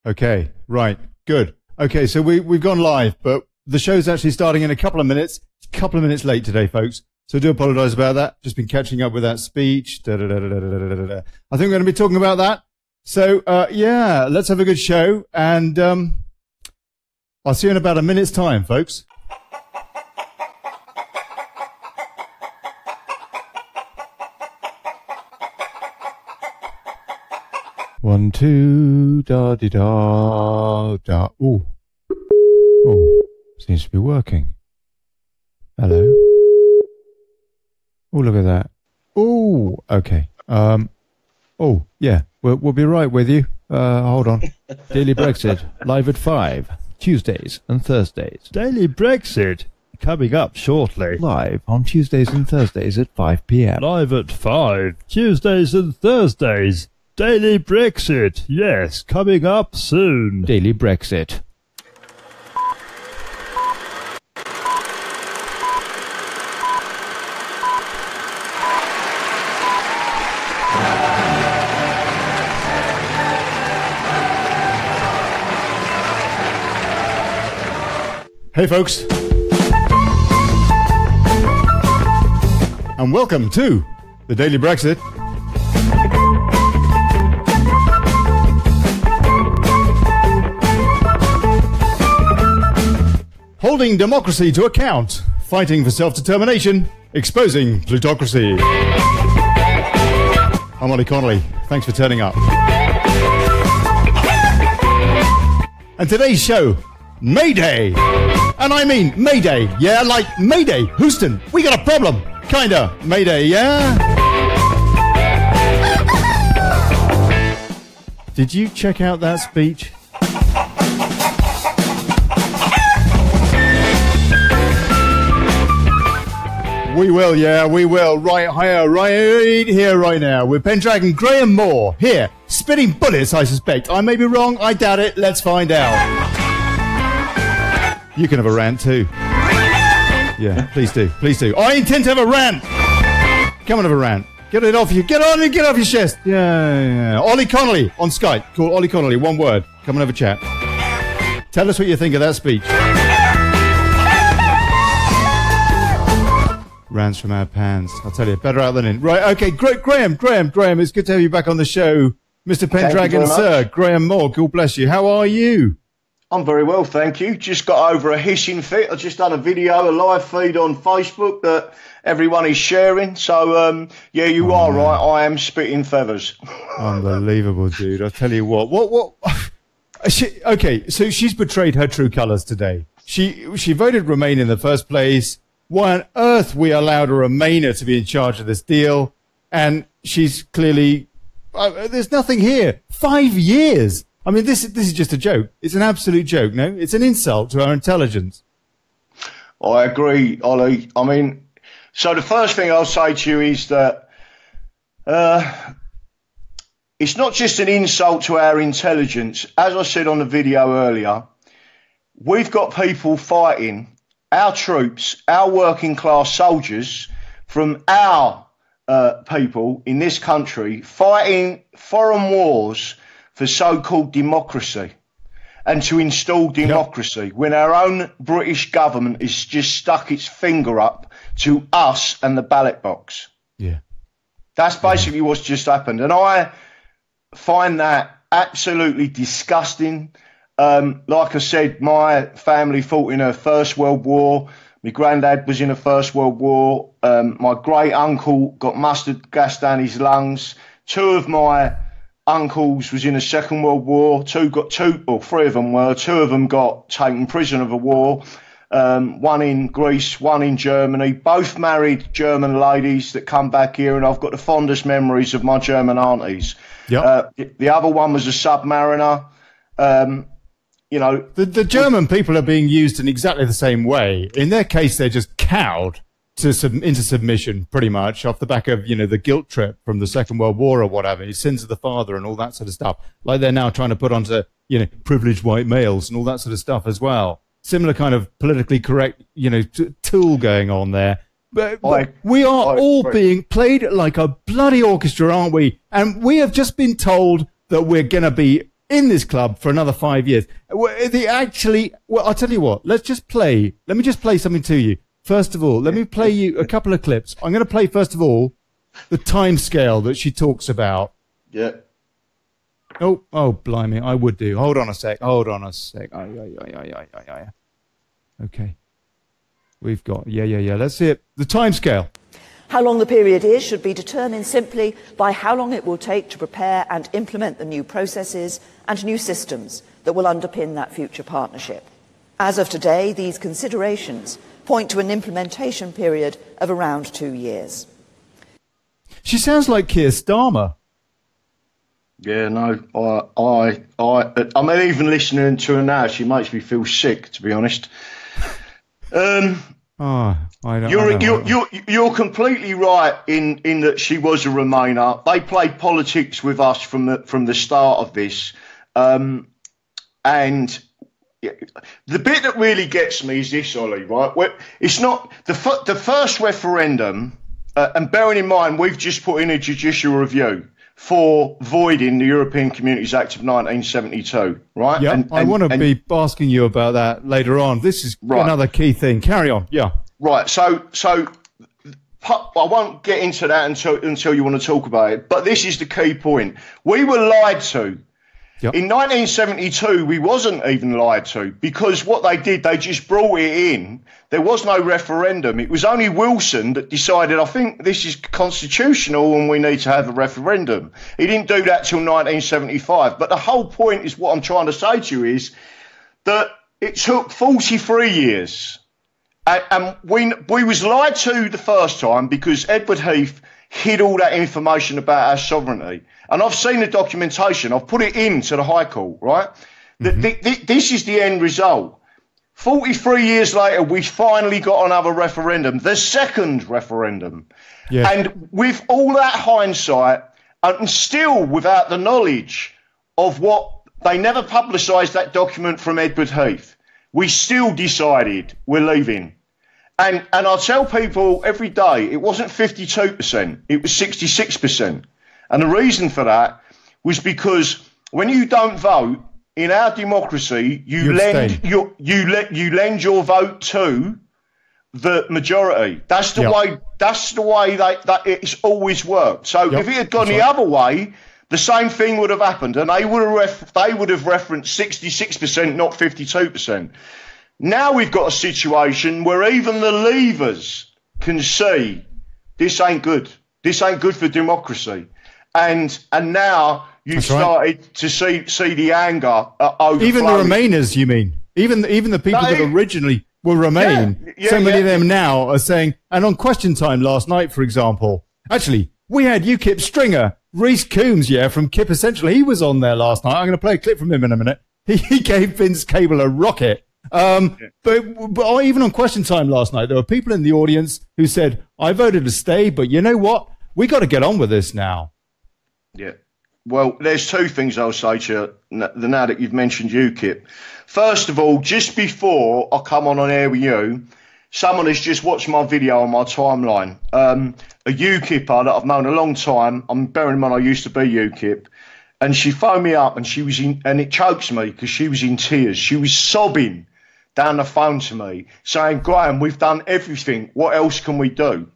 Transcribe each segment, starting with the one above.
Okay, right, good. Okay, so we've gone live, but the show's actually starting in a couple of minutes. It's a couple of minutes late today, folks. So I do apologise about that. Just been catching up with that speech. I think we're going to be talking about that. So, yeah, let's have a good show. And I'll see you in about a minute's time, folks. One, two, da-de-da, ooh. Oh, seems to be working. Hello. Oh, look at that. Oh, okay. Oh, yeah, we'll be right with you. Hold on. Daily Brexit, live at 5, Tuesdays and Thursdays. Daily Brexit, coming up shortly. Live on Tuesdays and Thursdays at 5 p.m. Live at 5, Tuesdays and Thursdays. Daily Brexit, yes, coming up soon. Daily Brexit. Hey folks, and welcome to the Daily Brexit. Holding democracy to account, fighting for self-determination, exposing plutocracy. I'm Olly Connolly. Thanks for turning up. And today's show, Mayday. And I mean Mayday, yeah, like Mayday, Houston, we got a problem. Kinda, Mayday, yeah? Did you check out that speech? We will, yeah, we will. Right here, right now, with Pendragon Graham Moore, here, spitting bullets, I suspect. I may be wrong, I doubt it, let's find out. You can have a rant too. Yeah, please do, please do. I intend to have a rant! Come on, have a rant. Get it off you, get on and get off your chest. Yeah. Olly Connolly on Skype. Call Olly Connolly, one word. Come and have a chat. Tell us what you think of that speech. Rants from our pans. I'll tell you, better out than in. Right, okay, great, Graham, it's good to have you back on the show. Mr. Pendragon, sir, Graham Moore, God bless you. How are you? I'm very well, thank you. Just got over a hissing fit. I just done a video, a live feed on Facebook that everyone is sharing. So, yeah, you are right. I am spitting feathers. Unbelievable, dude. I'll tell you what. Okay, so she's betrayed her true colours today. She voted Remain in the first place. Why on earth we allowed a Remainer to be in charge of this deal? And she's clearly... there's nothing here. 5 years. I mean, this is just a joke. It's an absolute joke, no? It's an insult to our intelligence. I agree, Ollie. I mean, so the first thing I'll say to you is that it's not just an insult to our intelligence. As I said on the video earlier, we've got people fighting, our troops, our working class soldiers from our people in this country fighting foreign wars for so-called democracy and to install democracy when our own British government has just stuck its finger up to us and the ballot box. Yeah. That's basically what's just happened. And I find that absolutely disgusting. Like I said, my family fought in the First World War. My granddad was in the First World War. My great uncle got mustard gas down his lungs. Two of my uncles was in the Second World War. Three of them were. Two of them got taken prisoner of a war. One in Greece, one in Germany. Both married German ladies that come back here, and I've got the fondest memories of my German aunties. Yep. The other one was a submariner. You know, the German people are being used in exactly the same way. In their case, they're just cowed into submission, pretty much, off the back of, you know, the guilt trip from the Second World War or whatever, sins of the father and all that sort of stuff. Like they're now trying to put onto, you know, privileged white males and all that sort of stuff as well. Similar kind of politically correct, you know, tool going on there. But we are all being played like a bloody orchestra, aren't we? And we have just been told that we're going to be in this club for another 5 years. I'll tell you what, let me just play something to you. First of all, let me play you a couple of clips. I'm going to play, first of all, the time scale that she talks about. Yeah. Oh, blimey, I would do. Hold on a sec. Okay. We've got, let's see it. The time scale. How long the period is should be determined simply by how long it will take to prepare and implement the new processes and new systems that will underpin that future partnership. As of today, these considerations point to an implementation period of around 2 years. She sounds like Keir Starmer. Yeah, no, I mean, even listening to her now, she makes me feel sick, to be honest. You're completely right in that she was a Remainer. They played politics with us from the start of this, and the bit that really gets me is this, Ollie. Right, it's not the first referendum, and bearing in mind we've just put in a judicial review for voiding the European Communities Act of 1972, right? Yeah, I want to be asking you about that later on. This is another key thing. Carry on, yeah. Right, so I won't get into that until you want to talk about it, but this is the key point. We were lied to. Yep. In 1972, we wasn't even lied to, because what they did, they just brought it in. There was no referendum. It was only Wilson that decided, I think this is constitutional and we need to have a referendum. He didn't do that till 1975. But the whole point is, what I'm trying to say to you is that it took 43 years. And we was lied to the first time because Edward Heath hid all that information about our sovereignty. And I've seen the documentation. I've put it into the High Court, right? Mm-hmm. This is the end result. 43 years later, we finally got another referendum, the second referendum. Yeah. And with all that hindsight, and still without the knowledge of what, they never publicised that document from Edward Heath, we still decided we're leaving. And I tell people every day, it wasn't 52%, it was 66%. And the reason for that was because when you don't vote in our democracy, you lend your vote to the majority. That's the way. That's the way that it's always worked. So if it had gone the other way, the same thing would have happened, and they would have referenced 66%, not 52%. Now we've got a situation where even the leavers can see this ain't good. This ain't good for democracy. And now you've started to see the anger overflowing. Even the Remainers, you mean? Even the people that originally will remain. So many of them now are saying, and on Question Time last night, for example, actually, we had UKIP stringer, Rhys Coombs, from KIP Essential. He was on there last night. I'm going to play a clip from him in a minute. He gave Vince Cable a rocket. But even on Question Time last night, there were people in the audience who said, I voted to stay, but you know what? We got to get on with this now. Yeah. Well, there's two things I'll say to you now that you've mentioned UKIP. First of all, just before I come on air with you, someone has just watched my video on my timeline. A UKIPper that I've known a long time. I'm bearing in mind I used to be UKIP. And she phoned me up and and it chokes me because she was in tears. She was sobbing down the phone to me saying, Graham, we've done everything. What else can we do?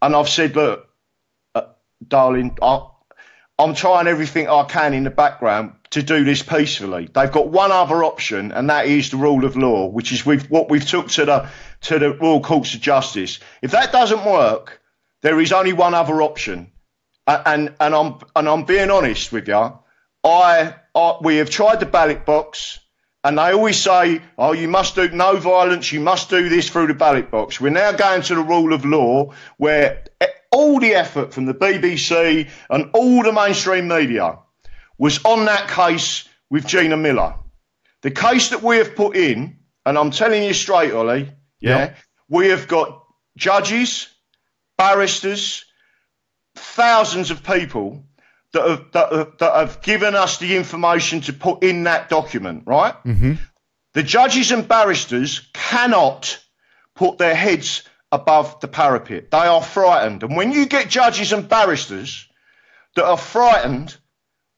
And I've said, look, darling, I'm trying everything I can in the background to do this peacefully. They've got one other option, and that is the rule of law, which is what we've took to the Royal Courts of Justice. If that doesn't work, there is only one other option, and I'm being honest with you. We have tried the ballot box, and they always say, oh, you must do no violence, you must do this through the ballot box. We're now going to the rule of law, where all the effort from the BBC and all the mainstream media was on that case with Gina Miller. The case that we have put in, and I'm telling you straight, Ollie, we have got judges, barristers, thousands of people that have given us the information to put in that document, right? Mm-hmm. The judges and barristers cannot put their heads above the parapet. They are frightened. And when you get judges and barristers that are frightened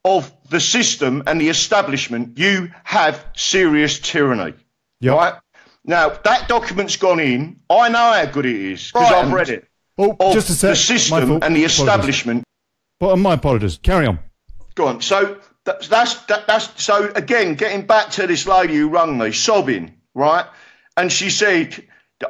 of the system and the establishment, you have serious tyranny. Yep. Right? Now, that document's gone in. I know how good it is because I've read it. Oh, of just a sec. The system and the establishment. But my apologies. Carry on. Go on. So that's so again, getting back to this lady who rung me, sobbing, right? And she said,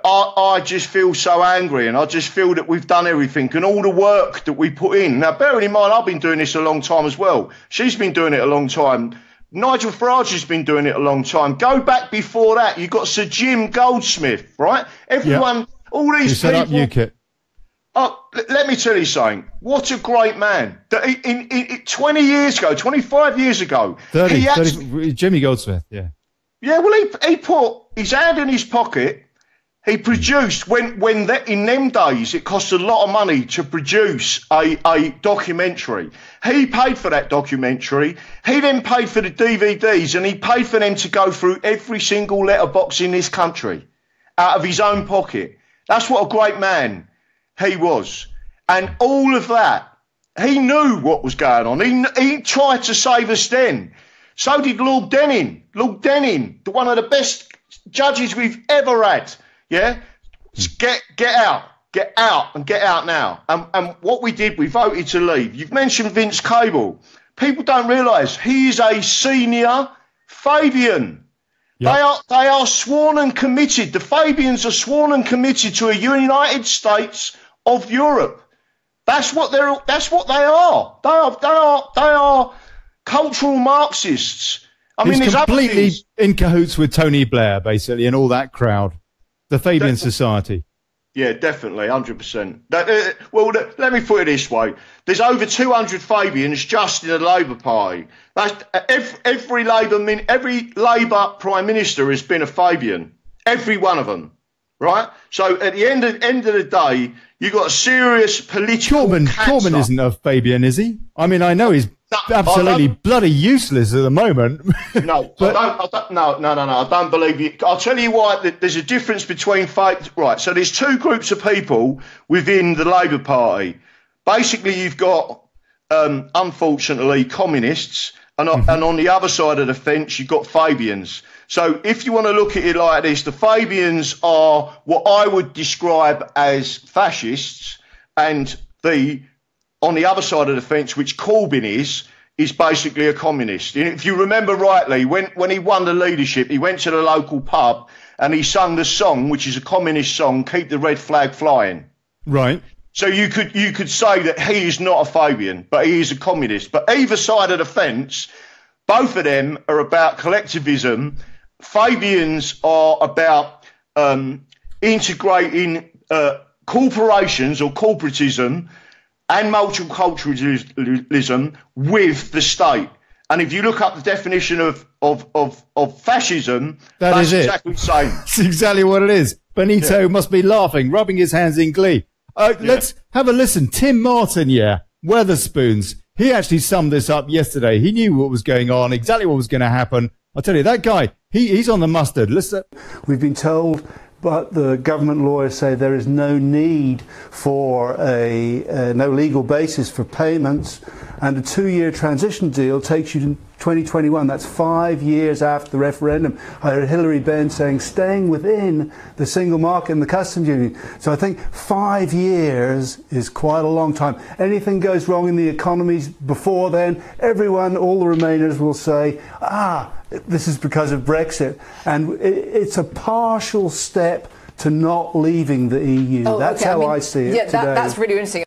I just feel so angry, and I just feel that we've done everything and all the work that we put in. Now, bearing in mind, I've been doing this a long time as well. She's been doing it a long time. Nigel Farage has been doing it a long time. Go back before that. You've got Sir Jim Goldsmith, right? Everyone, all these people. Set up UKIP. Oh, let me tell you something. What a great man. In 20 years ago, 25 years ago. 30 Jimmy Goldsmith, yeah. Yeah, well, he put his hand in his pocket. He produced, in them days, it cost a lot of money to produce a documentary. He paid for that documentary. He then paid for the DVDs, and he paid for them to go through every single letterbox in this country out of his own pocket. That's what a great man he was. And all of that, he knew what was going on. He tried to save us then. So did Lord Denning. Lord Denning, one of the best judges we've ever had. Yeah, get out and get out now. And what we did, we voted to leave. You've mentioned Vince Cable. People don't realise he is a senior Fabian. Yep. They are sworn and committed. The Fabians are sworn and committed to a United States of Europe. That's what they are. They are cultural Marxists. I mean, he's completely in cahoots with Tony Blair, basically, and all that crowd. The Fabian Society. Yeah, definitely, 100%. Well, let me put it this way. There's over 200 Fabians just in the Labour Party. That's, every Labour Prime Minister has been a Fabian. Every one of them, right? So at the end of the day, you've got a serious political Corbyn isn't a Fabian, is he? I mean, I know he's absolutely bloody useless at the moment. No, I don't believe you. I'll tell you why. There's a difference between right. So there's two groups of people within the Labour Party. Basically, you've got, unfortunately, communists, and on the other side of the fence, you've got Fabians. So if you want to look at it like this, the Fabians are what I would describe as fascists, and on the other side of the fence, which Corbyn is basically a communist. If you remember rightly, when he won the leadership, he went to the local pub and he sung the song, which is a communist song, Keep the Red Flag Flying. Right. So you could say that he is not a Fabian, but he is a communist. But either side of the fence, both of them are about collectivism. Fabians are about integrating corporations or corporatism and multiculturalism with the state. And if you look up the definition of fascism, that's exactly the same. That's exactly what it is. Benito must be laughing, rubbing his hands in glee. Let's have a listen. Tim Martin, Weatherspoons. He actually summed this up yesterday. He knew what was going on, exactly what was going to happen. I'll tell you, that guy, he's on the mustard. Listen. We've been told, but the government lawyers say there is no need for no legal basis for payments, and a 2-year transition deal takes you to 2021. That's 5 years after the referendum. I heard Hilary Benn saying staying within the single market and the customs union. So I think 5 years is quite a long time. Anything goes wrong in the economies before then, all the Remainers will say, this is because of Brexit. And it's a partial step to not leaving the EU. That's how I see it today. That's really interesting.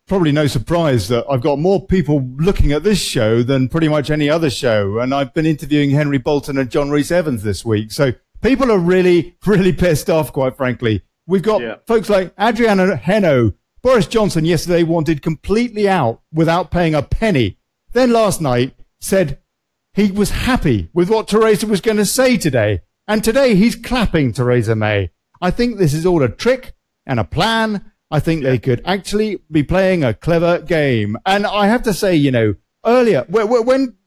Probably no surprise that I've got more people looking at this show than pretty much any other show. And I've been interviewing Henry Bolton and John Rhys-Evans this week. So people are really, really pissed off, quite frankly. We've got folks like Adriana Heno. Boris Johnson yesterday wanted completely out without paying a penny. Then last night said he was happy with what Theresa was going to say today. And today he's clapping Theresa May. I think this is all a trick and a plan. I think they could actually be playing a clever game. And I have to say, earlier, when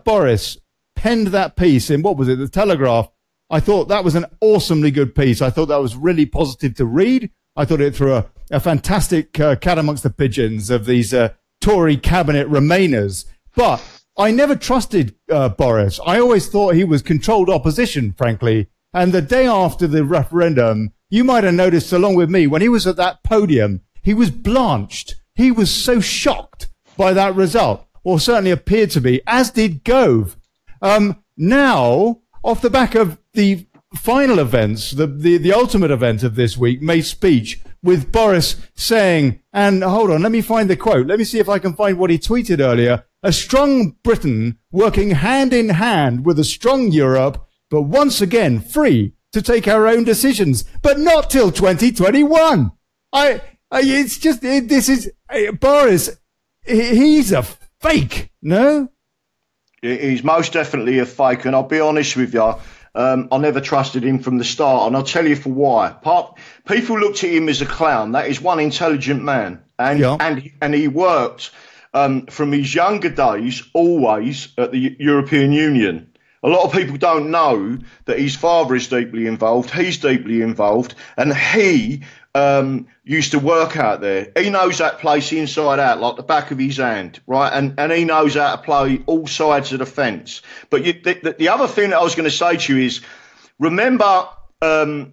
Boris penned that piece in, what was it, the Telegraph, I thought that was an awesomely good piece. I thought that was really positive to read. I thought it threw a fantastic cat amongst the pigeons of these Tory cabinet Remainers. But I never trusted Boris. I always thought he was controlled opposition, frankly. And the day after the referendum, you might have noticed along with me, when he was at that podium, he was blanched. He was so shocked by that result, or certainly appeared to be, as did Gove. Now, off the back of the final events, the ultimate event of this week, May's speech, with Boris saying, and hold on, let me find the quote. Let me see if I can find what he tweeted earlier. A strong Britain working hand in hand with a strong Europe, but once again free to take our own decisions, but not till 2021. It's just, this is, Boris, he's a fake, no? He's most definitely a fake, and I'll be honest with you, I never trusted him from the start, and I'll tell you for why. People looked at him as a clown. That is one intelligent man, and he worked from his younger days always at the European Union. A lot of people don't know that his father is deeply involved. He's deeply involved, and he used to work out there. He knows that place inside out, like the back of his hand, right? And he knows how to play all sides of the fence. But the other thing that I was going to say to you is, remember, right?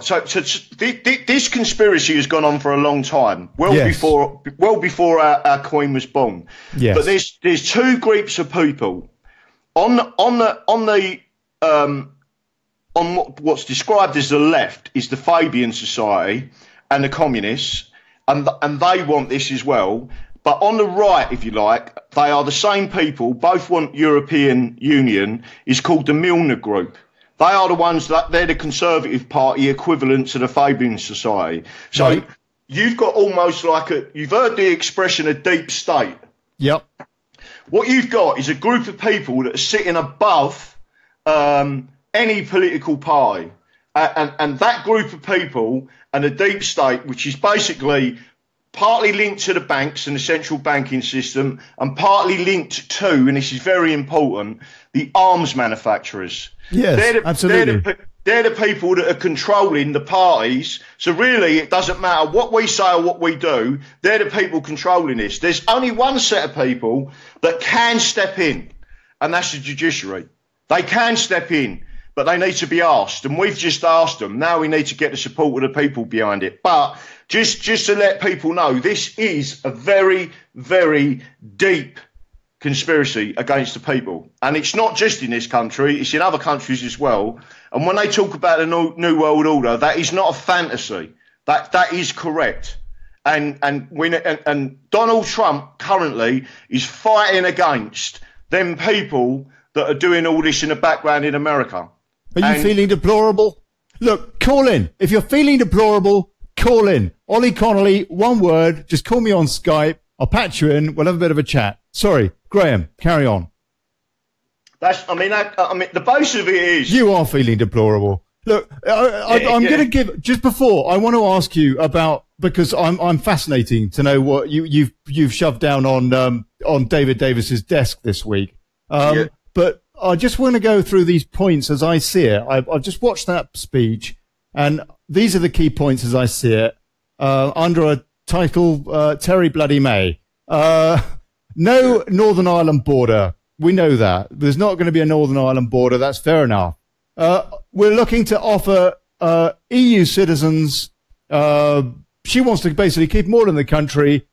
So this conspiracy has gone on for a long time, before our Queen was born. Yes. But there's two groups of people on what's described as the left is the Fabian Society and the communists, and they want this as well. But on the right, if you like, they are the same people. Both want European Union. Is called the Milner Group. They are the ones they're the Conservative Party equivalent to the Fabian Society. So right. You've got almost like you've heard the expression a deep state. Yep. What you've got is a group of people that are sitting above any political party. And that group of people and the deep state, which is basically partly linked to the banks and the central banking system, and partly linked to, and this is very important, the arms manufacturers. Yes, absolutely. They're the people that are controlling the parties. So really, it doesn't matter what we say or what we do. They're the people controlling this. There's only one set of people that can step in, and that's the judiciary. They can step in, but they need to be asked. And we've just asked them. Now we need to get the support of the people behind it. But just to let people know, this is a very, very deep conspiracy against the people. And it's not just in this country, it's in other countries as well. And when they talk about the New World Order, that is not a fantasy. That is correct. And Donald Trump currently is fighting against them people that are doing all this in the background in America. Are you feeling deplorable? Look, call in. If you're feeling deplorable, call in. Olly Connolly, one word, just call me on Skype. I'll patch you in. We'll have a bit of a chat. Sorry, Graham, carry on. The base of it is... You are feeling deplorable. Look, I'm going to give... Just before, I want to ask you about... Because I'm fascinating to know what you've shoved down on David Davis's desk this week. But I just want to go through these points as I see it. I've just watched that speech, and these are the key points as I see it, under a title, Terry Bloody May. No Northern Ireland border. We know that. There's not going to be a Northern Ireland border. That's fair enough. We're looking to offer EU citizens... she wants to basically keep more in the country.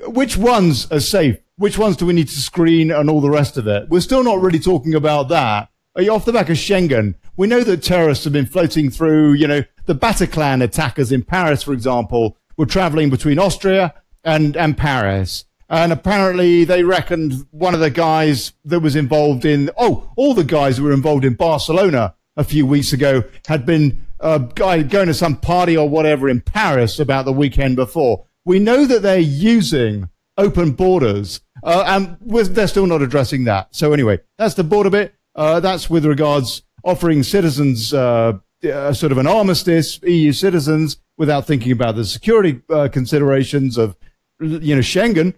Which ones are safe? Which ones do we need to screen and all the rest of it? We're still not really talking about that. Off the back of Schengen, we know that terrorists have been floating through, the Bataclan attackers in Paris, for example, were traveling between Austria and Paris. And apparently they reckoned one of the guys that was involved in, all the guys who were involved in Barcelona a few weeks ago had been going to some party or whatever in Paris about the weekend before. We know that they're using open borders, and they're still not addressing that. So anyway, that's the border bit. That's with regards offering citizens sort of an armistice, EU citizens, without thinking about the security considerations of, Schengen.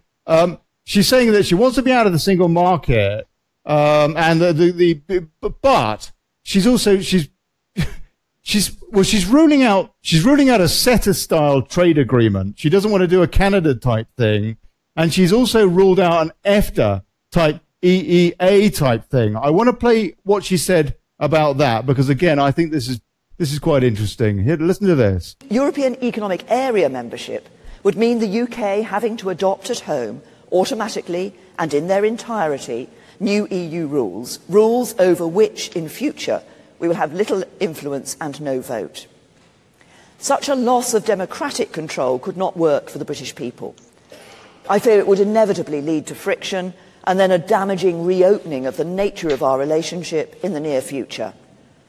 She's saying that she wants to be out of the single market, but she's she's ruling out a CETA-style trade agreement. She doesn't want to do a Canada-type thing. And she's also ruled out an EFTA-type EEA-type thing. I want to play what she said about that because, again, I think this is quite interesting. Here, listen to this. European Economic Area membership would mean the UK having to adopt at home, automatically and in their entirety, new EU rules over which, in future, we will have little influence and no vote. Such a loss of democratic control could not work for the British people. I fear it would inevitably lead to friction and then a damaging reopening of the nature of our relationship in the near future.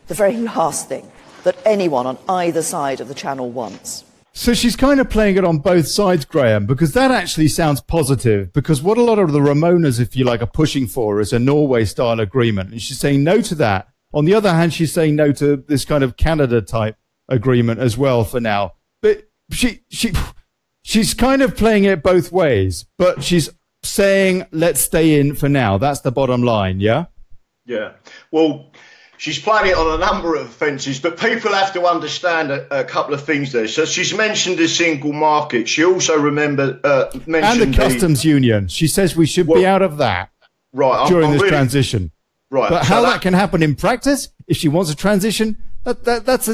The very last thing that anyone on either side of the Channel wants. So she's kind of playing it on both sides, Graham, because that actually sounds positive, because what a lot of the Ramonas, if you like, are pushing for is a Norway-style agreement. And she's saying no to that. On the other hand, she's saying no to this kind of Canada-type agreement as well for now. But she's kind of playing it both ways, but she's saying, let's stay in for now. That's the bottom line, yeah? Yeah. Well, she's playing it on a number of offences, but people have to understand a couple of things there. So she's mentioned the single market. She also mentioned and the customs union. She says we should be out of that during this transition. Right. But how that can happen in practice, if she wants a transition, it's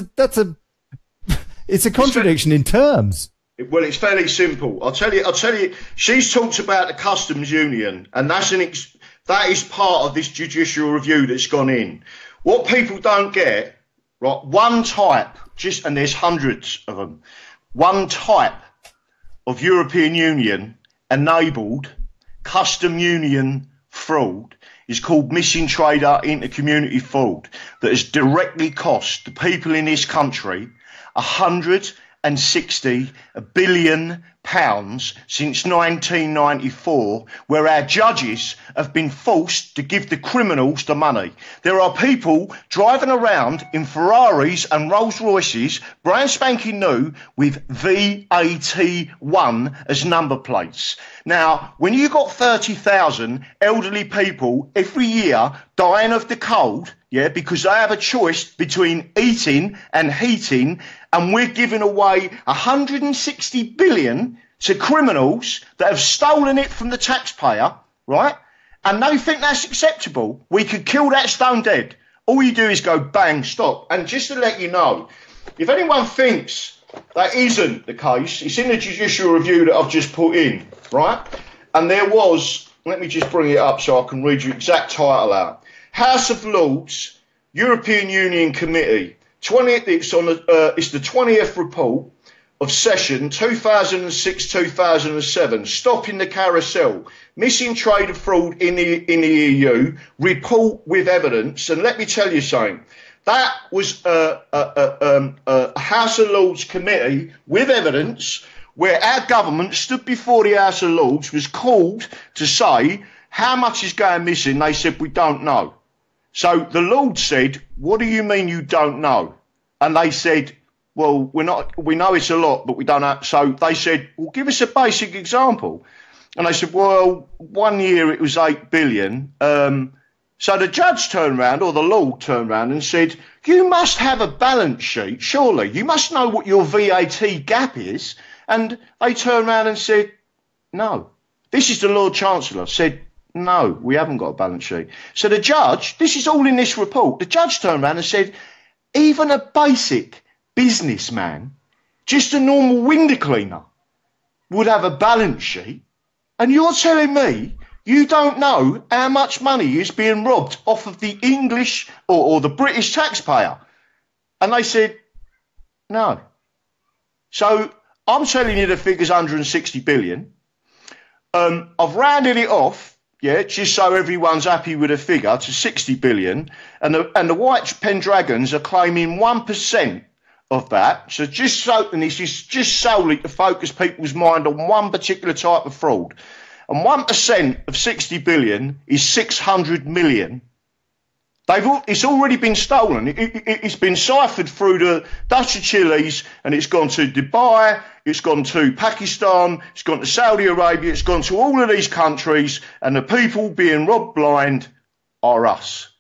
a contradiction in terms. Well, it's fairly simple. I'll tell you. She's talked about the customs union, and that is part of this judicial review that's gone in. What people don't get, right? One type, and there's hundreds of them. One type of European Union enabled custom union fraud is called missing trader intercommunity fraud that has directly cost the people in this country £160 billion since 1994, where our judges have been forced to give the criminals the money. There are people driving around in Ferraris and Rolls Royces, brand spanking new, with VAT1 as number plates. Now, when you got 30,000 elderly people every year dying of the cold, yeah, because they have a choice between eating and heating, and we're giving away 160 billion to criminals that have stolen it from the taxpayer, right? And they think that's acceptable. We could kill that stone dead. All you do is go bang, stop. And just to let you know, if anyone thinks that isn't the case, it's in the judicial review that I've just put in, right? And there was, let me just bring it up so I can read you exact title out. House of Lords, European Union Committee. It's the 20th report of session 2006-2007, stopping the carousel, missing trade of fraud in the EU, report with evidence. And let me tell you something, that was a House of Lords committee with evidence where our government stood before the House of Lords, was called to say how much is going missing. They said, we don't know. So the Lords said, what do you mean you don't know? And they said, well, we know it's a lot, but we don't know. So they said, well, give us a basic example. And they said, well, 1 year it was 8 billion. So the judge turned around, or the Lord turned around and said, you must have a balance sheet, surely. You must know what your VAT gap is. And they turned around and said, no. This is the Lord Chancellor, said, no, we haven't got a balance sheet. So the judge, this is all in this report, the judge turned around and said, even a basic businessman, just a normal window cleaner, would have a balance sheet. And you're telling me you don't know how much money is being robbed off of the English or the British taxpayer? And they said, no. So I'm telling you the figure's 160 billion. I've rounded it off, yeah, just so everyone's happy with a figure, to 60 billion. And the white Pendragons are claiming 1% of that. So and this is just solely to focus people's mind on one particular type of fraud. And 1% of 60 billion is 600 million. It's already been stolen. It's been ciphered through the Dutch Chiles, and it's gone to Dubai, it's gone to Pakistan, it's gone to Saudi Arabia, it's gone to all of these countries, and the people being robbed blind are us.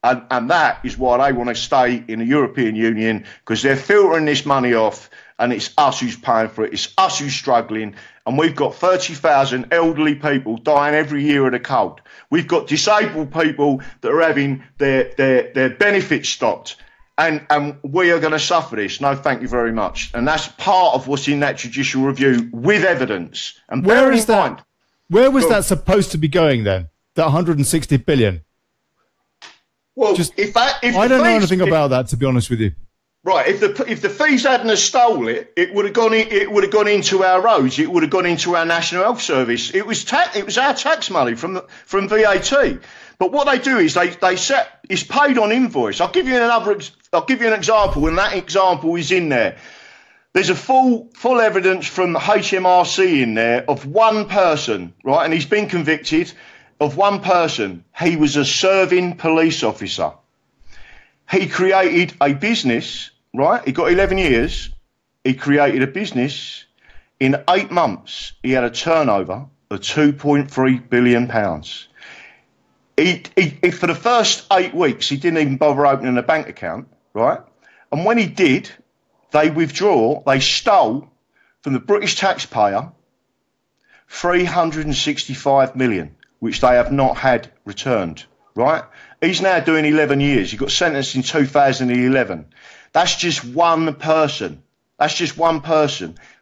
And that is why they want to stay in the European Union, because they're filtering this money off, and it's us who's paying for it. It's us who's struggling. And we've got 30,000 elderly people dying every year of the cold. We've got disabled people that are having their benefits stopped. And we are going to suffer this. No, thank you very much. And that's part of what's in that judicial review with evidence. And where is that? Where was that supposed to be going then? That 160 billion? Well, I don't know anything about that, to be honest with you. Right, if the fees hadn't stole it, it would have gone into our roads. It would have gone into our National Health Service. It was our tax money from VAT. But what they do is they set it's paid on invoice. I'll give you an example, and that example is in there. There's a full evidence from HMRC in there of one person, right, and he's been convicted of one person. He was a serving police officer. He created a business, right? He got 11 years. He created a business. In 8 months, he had a turnover of £2.3 billion. He for the first 8 weeks, he didn't even bother opening a bank account, right? And when he did, they stole from the British taxpayer 365 million, which they have not had returned, right? He's now doing 11 years. He got sentenced in 2011. That's just one person.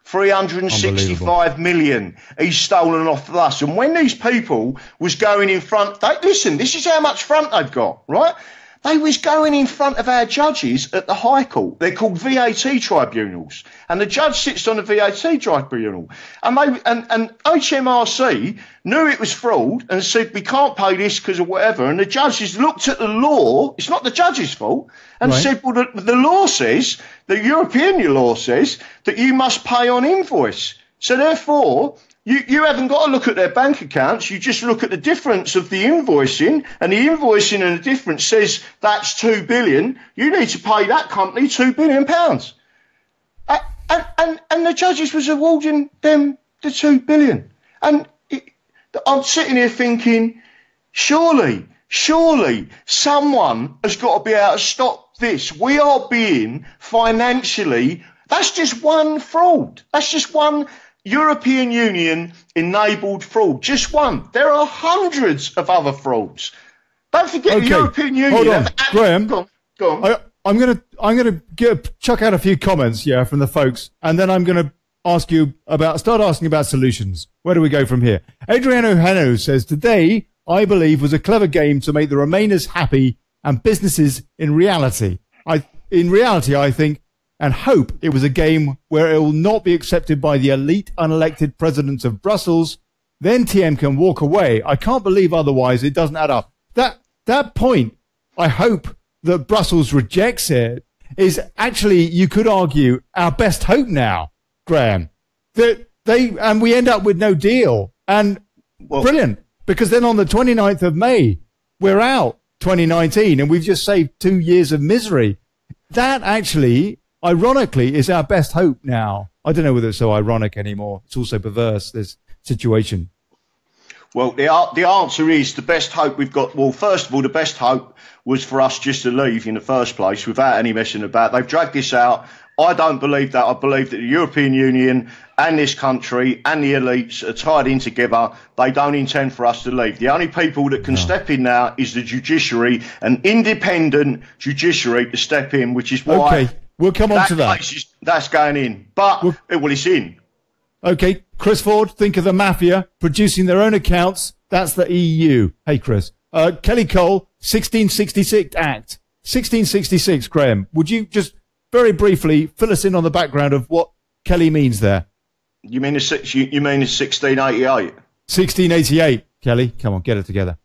365 million he's stolen off of us. And when these people was going in front, listen, this is how much front they've got, right? They was going in front of our judges at the High Court. They're called VAT tribunals. And the judge sits on the VAT tribunal. And HMRC knew it was fraud and said, we can't pay this because of whatever. And the judges looked at the law. It's not the judge's fault. And said, well, the law says, the European law says that you must pay on invoice. So therefore, you haven't got to look at their bank accounts. You just look at the difference of the invoicing, and the invoicing and the difference says that's 2 billion. You need to pay that company £2 billion. And the judges was awarding them the 2 billion. And I'm sitting here thinking, surely someone has got to be able to stop this. We are being financially, that's just one fraud. That's just one European Union enabled fraud, just one. There are hundreds of other frauds. Don't forget the European Union. Hold on, Graham. Go on. I'm gonna chuck out a few comments, from the folks, and then I'm gonna start asking about solutions. Where do we go from here? Adriano Hano says, today I believe was a clever game to make the Remainers happy and businesses in reality. I think and hope it was a game where it will not be accepted by the elite unelected presidents of Brussels. Then TM can walk away. I can't believe otherwise. It doesn't add up. That point, I hope that Brussels rejects it, is actually, you could argue, our best hope now, Graham. And we end up with no deal. And brilliant, because then on the 29th of May, we're out 2019, and we've just saved 2 years of misery. That actually, ironically, is our best hope now. I don't know whether it's so ironic anymore. It's also perverse, this situation. Well, the answer is the best hope we've got. Well, first of all, the best hope was for us just to leave in the first place without any messing about. They've dragged this out. I don't believe that. I believe that the European Union and this country and the elites are tied in together. They don't intend for us to leave. The only people that can step in now is the judiciary, an independent judiciary to step in, which is why... Okay, we'll come on to that. That's going in. But, it's in. Okay, Chris Ford, think of the mafia producing their own accounts. That's the EU. Hey, Chris. Kelly Cole, 1666 Act. 1666, Graham. Would you just very briefly fill us in on the background of what Kelly means there? You mean 1688? 1688, Kelly. Come on, get it together.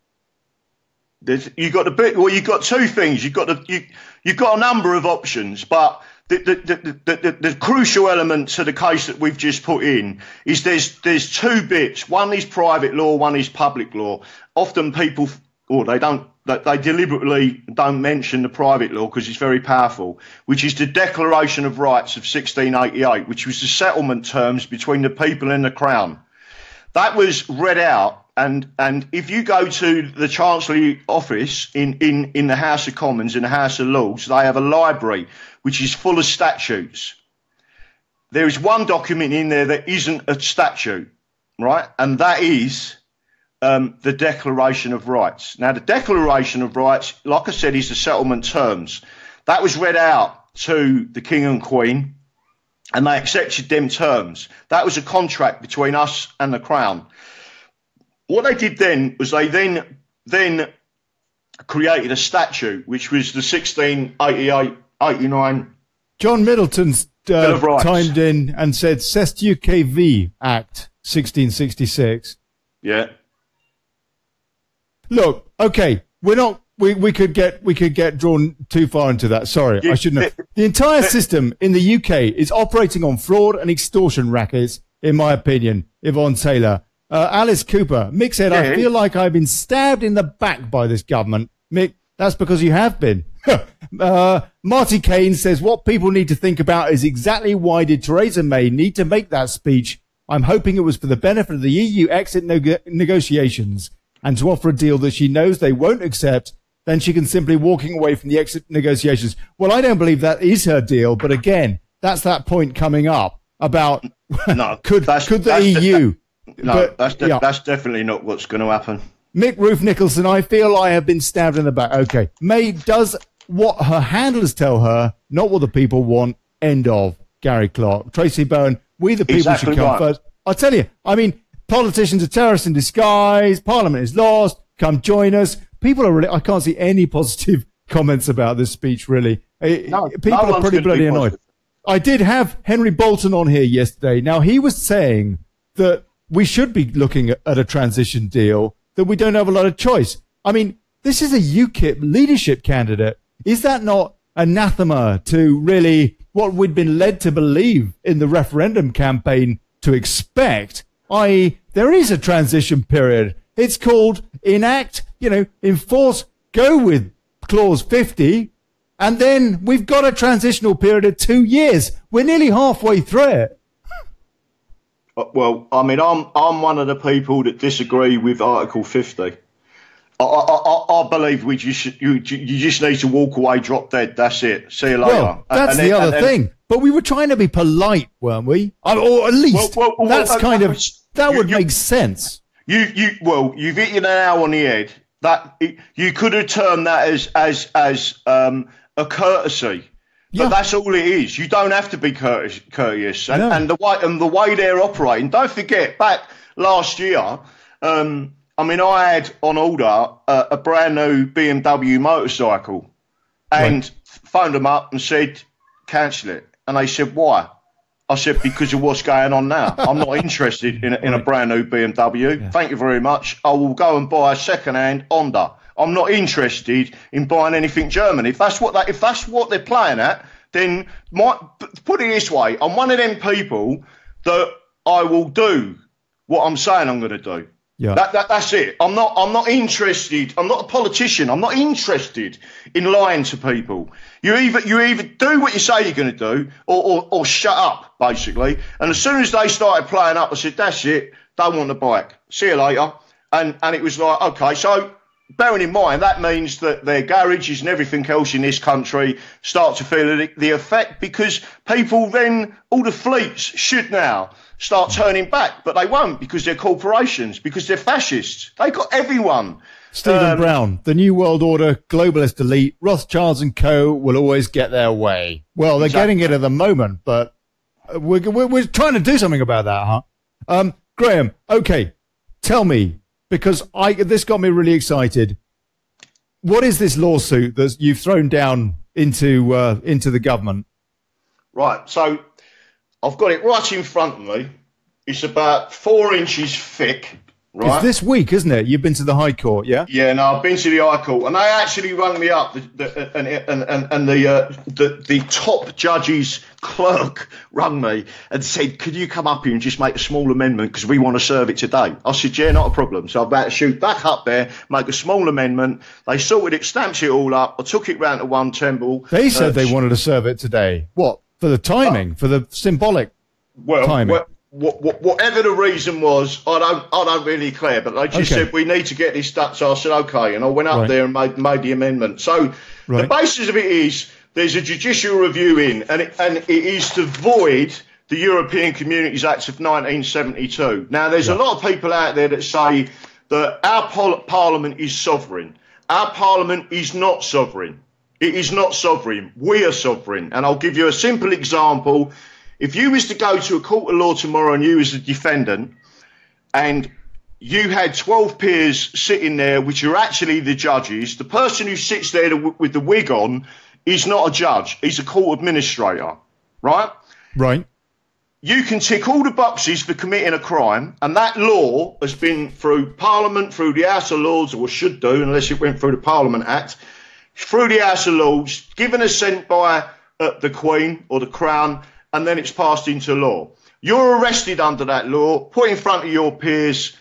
You've got two things. You've got a number of options, but the crucial element to the case that we've just put in is there's two bits. One is private law, one is public law. Often people, they deliberately don't mention the private law because it's very powerful, which is the Declaration of Rights of 1688, which was the settlement terms between the people and the Crown. that was read out. And if you go to the Chancellery office in the House of Commons, in the House of Lords, they have a library which is full of statutes. There is one document in there that isn't a statute, right? And that is the Declaration of Rights. Now, the Declaration of Rights, like I said, is the settlement terms. That was read out to the King and Queen, and they accepted them terms. That was a contract between us and the Crown. What they did then was they then created a statute, which was the 1688-89. John Middleton's timed in and said Cest-UK-V Act 1666. Yeah. Look, okay, we could get drawn too far into that. Sorry, I shouldn't have. The entire system in the UK is operating on fraud and extortion rackets, in my opinion. Yvonne Taylor. Alice Cooper. Mick said, I feel like I've been stabbed in the back by this government. Mick, that's because you have been. Marty Kane says, what people need to think about is exactly why did Theresa May need to make that speech? I'm hoping it was for the benefit of the EU exit negotiations and to offer a deal that she knows they won't accept. Then she can simply walking away from the exit negotiations. Well, I don't believe that is her deal. But again, that's that point coming up about could the EU... that's definitely not what's going to happen. Mick Roof Nicholson, I feel I have been stabbed in the back. Okay. May does what her handlers tell her, not what the people want. End of. Gary Clark. Tracy Bowen, we the people should come first. I'll tell you, I mean, politicians are terrorists in disguise. Parliament is lost. Come join us. People are really, I can't see any positive comments about this speech, really. People are pretty bloody annoyed. I did have Henry Bolton on here yesterday. Now, he was saying that we should be looking at a transition deal, that we don't have a lot of choice. I mean, this is a UKIP leadership candidate. Is that not anathema to really what we'd been led to believe in the referendum campaign to expect? I.e., there is a transition period. It's called enact, enforce, go with clause 50. And then we've got a transitional period of 2 years. We're nearly halfway through it. Well, I mean, I'm one of the people that disagree with Article 50. I believe you just need to walk away, drop dead. That's it. See you later. Well, that's the other thing. But we were trying to be polite, weren't we? Or at least that would make sense. You've hit your nail on the head. That you could have termed that as a courtesy. But that's all it is. You don't have to be courteous. And the way they're operating. Don't forget, back last year, I had on order a brand new BMW motorcycle, and phoned them up and said, cancel it. And they said, why? I said, because of what's going on now. I'm not interested in a brand new BMW. Yeah. Thank you very much. I will go and buy a second-hand Honda. I'm not interested in buying anything German. If that's what they're playing at, then put it this way: I'm one of them people that I will do what I'm saying I'm going to do. Yeah. That's it. I'm not interested. I'm not a politician. I'm not interested in lying to people. You either do what you say you're going to do, or shut up, basically. And as soon as they started playing up, I said, "That's it. Don't want the bike. See you later." And it was like, okay, so. Bearing in mind, that means that their garages and everything else in this country start to feel the effect, because people then, all the fleets should now start turning back, but they won't, because they're corporations, because they're fascists. They got everyone. Stephen Brown, the New World Order, globalist elite, Rothschilds and co. will always get their way. Well, they're getting it at the moment, but we're trying to do something about that, huh? Graham, okay, tell me. Because this got me really excited. What is this lawsuit that you've thrown down into the government? Right, so I've got it right in front of me. It's about 4 inches thick. Right. It's this week, isn't it? You've been to the High Court, yeah? Yeah, no, I've been to the High Court, and they actually rang me up, and the top judge's clerk rang me and said, "Could you come up here and just make a small amendment because we want to serve it today?" I said, "Yeah, not a problem." So I'm about to shoot back up there, make a small amendment. They sorted it, stamped it all up. I took it round to One Temple. They said they wanted to serve it today. What? For the timing, for the symbolic timing? whatever the reason was, I don't really care. But they just said we need to get this done. So I said okay, and I went up there and made the amendment. So the basis of it is there's a judicial review in, and it is to void the European Communities Act of 1972. Now there's a lot of people out there that say that our Parliament is sovereign. Our Parliament is not sovereign. It is not sovereign. We are sovereign. And I'll give you a simple example. If you was to go to a court of law tomorrow and you was a defendant and you had 12 peers sitting there, which are actually the judges, the person who sits there with the wig on is not a judge. He's a court administrator, right? Right. You can tick all the boxes for committing a crime, and that law has been through Parliament, through the House of Lords, or should do, unless it went through the Parliament Act, through the House of Lords, given assent by the Queen or the Crown, and then it's passed into law. You're arrested under that law, put in front of your peers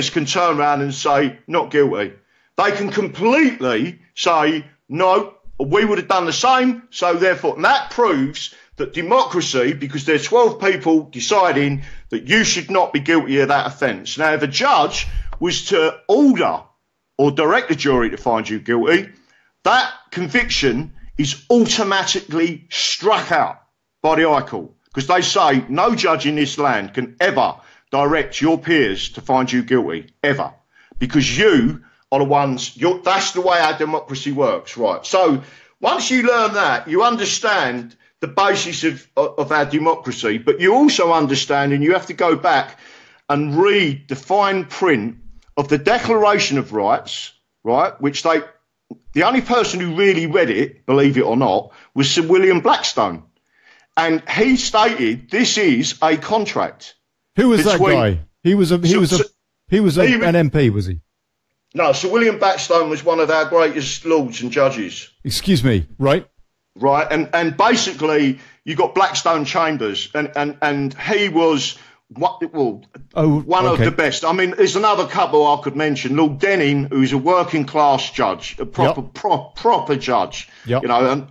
can turn around and say, not guilty. They can completely say, no, we would have done the same, so therefore, and that proves that democracy, because there's 12 people deciding that you should not be guilty of that offence. Now, if a judge was to order or direct the jury to find you guilty, that conviction is automatically struck out by the High Court, because they say no judge in this land can ever direct your peers to find you guilty, ever, because you are the ones, that's the way our democracy works, right? So once you learn that, you understand the basis of our democracy, but you also understand, and you have to go back and read the fine print of the Declaration of Rights, right, which the only person who really read it, believe it or not, was Sir William Blackstone. And he stated this is a contract. Who was that guy? He was an MP, was he? No, Sir William Blackstone was one of our greatest lords and judges. Excuse me, right? Right, and basically you got Blackstone Chambers, and he was one of the best. I mean, there's another couple I could mention. Lord Denning, who's a working class judge, a proper judge. Yep. You know, and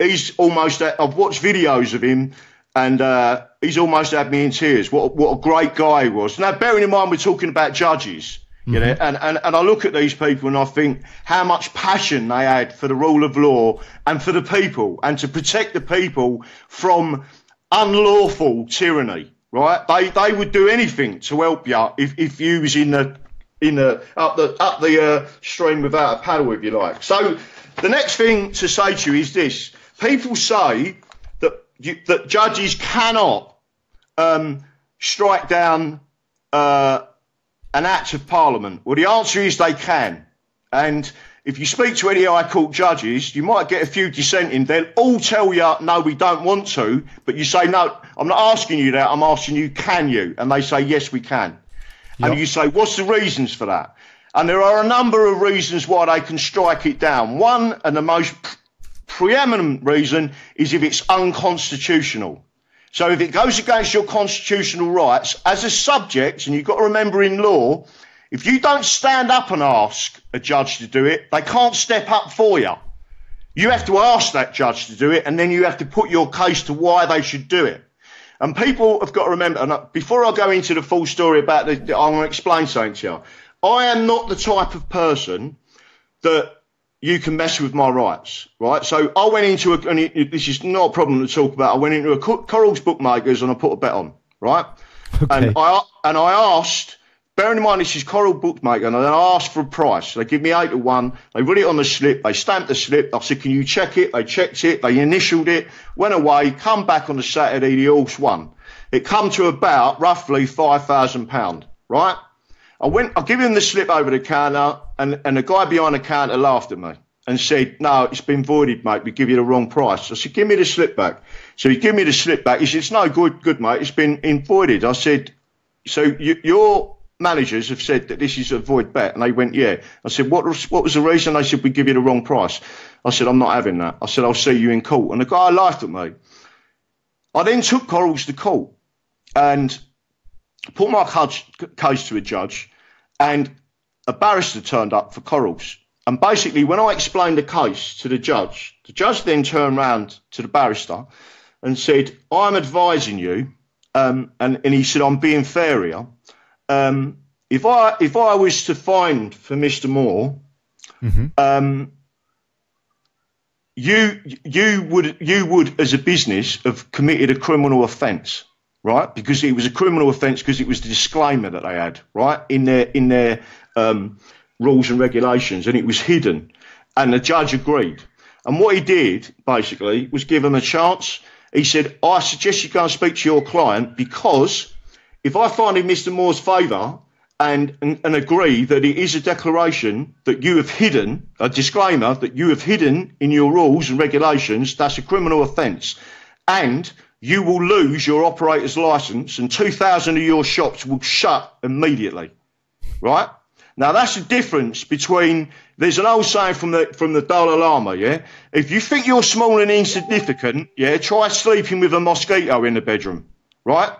he's almost. I've watched videos of him, and he's almost had me in tears. What a great guy he was. Now, bearing in mind we're talking about judges. You know, and I look at these people and I think how much passion they had for the rule of law and for the people, and to protect the people from unlawful tyranny, right? They would do anything to help you if you was up the stream without a paddle, if you like. So the next thing to say to you is this: people say that judges cannot strike down an act of Parliament. Well, the answer is they can. And if you speak to any High Court judges, you might get a few dissenting. They'll all tell you, no, we don't want to. But you say, no, I'm not asking you that. I'm asking you, can you? And they say, yes, we can. Yep. And you say, what's the reasons for that? And there are a number of reasons why they can strike it down. One, and the most preeminent reason, is if it's unconstitutional. So if it goes against your constitutional rights as a subject, and you've got to remember in law, if you don't stand up and ask a judge to do it, they can't step up for you. You have to ask that judge to do it, and then you have to put your case to why they should do it. And people have got to remember, and before I go into the full story about I want to explain something to you. I am not the type of person that you can mess with my rights, right? So I went into this is not a problem to talk about. I went into a Corals Bookmakers and I put a bet on, right? Okay. And I asked, bearing in mind this is Coral Bookmaker, and then I asked for a price. They give me 8 to 1. They wrote it on the slip. They stamped the slip. I said, can you check it? They checked it. They initialed it. Went away. Come back on the Saturday. The horse won. It come to about roughly £5,000, right? I give him the slip over the counter, and the guy behind the counter laughed at me and said, no, it's been voided, mate. We give you the wrong price. I said, give me the slip back. So he gave me the slip back. He said, it's no good, mate. It's been voided. I said, so your managers have said that this is a void bet? And they went, yeah. I said, what was the reason? They said, we give you the wrong price. I said, I'm not having that. I said, I'll see you in court. And the guy laughed at me. I then took Corals to court and put my case to a judge, and a barrister turned up for Corals. And basically, when I explained the case to the judge then turned round to the barrister and said, I'm advising you and he said, I'm being fair here. If I was to find for Mr. Moore, you would as a business have committed a criminal offence, right? Because it was a criminal offence because it was the disclaimer that they had, right, in their rules and regulations, and it was hidden, and the judge agreed. And what he did basically was give him a chance. He said, I suggest you go and speak to your client, because if I find in Mr. Moore's favour and agree that it is a declaration that you have hidden, a disclaimer that you have hidden in your rules and regulations, that's a criminal offence. And you will lose your operator's licence, and 2,000 of your shops will shut immediately, right? Now, that's the difference between, there's an old saying from the Dalai Lama, yeah? If you think you're small and insignificant, yeah, try sleeping with a mosquito in the bedroom, right?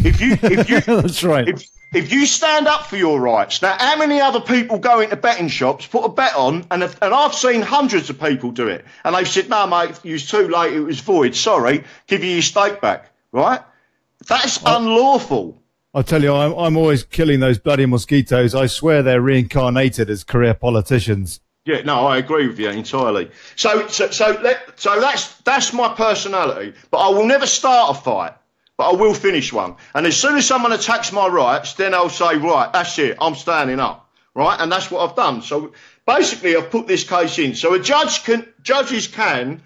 If you That's right. If you stand up for your rights, now how many other people go into betting shops, put a bet on, and I've seen hundreds of people do it, and they've said, no, mate, it was too late, it was void, sorry, give you your stake back, right? That's unlawful. I'll tell you, I'm always killing those bloody mosquitoes. I swear they're reincarnated as career politicians. Yeah, no, I agree with you entirely. So that's my personality. But I will never start a fight, but I will finish one. And as soon as someone attacks my rights, then I'll say, right, that's it, I'm standing up, right? And that's what I've done. So basically, I've put this case in. So judges can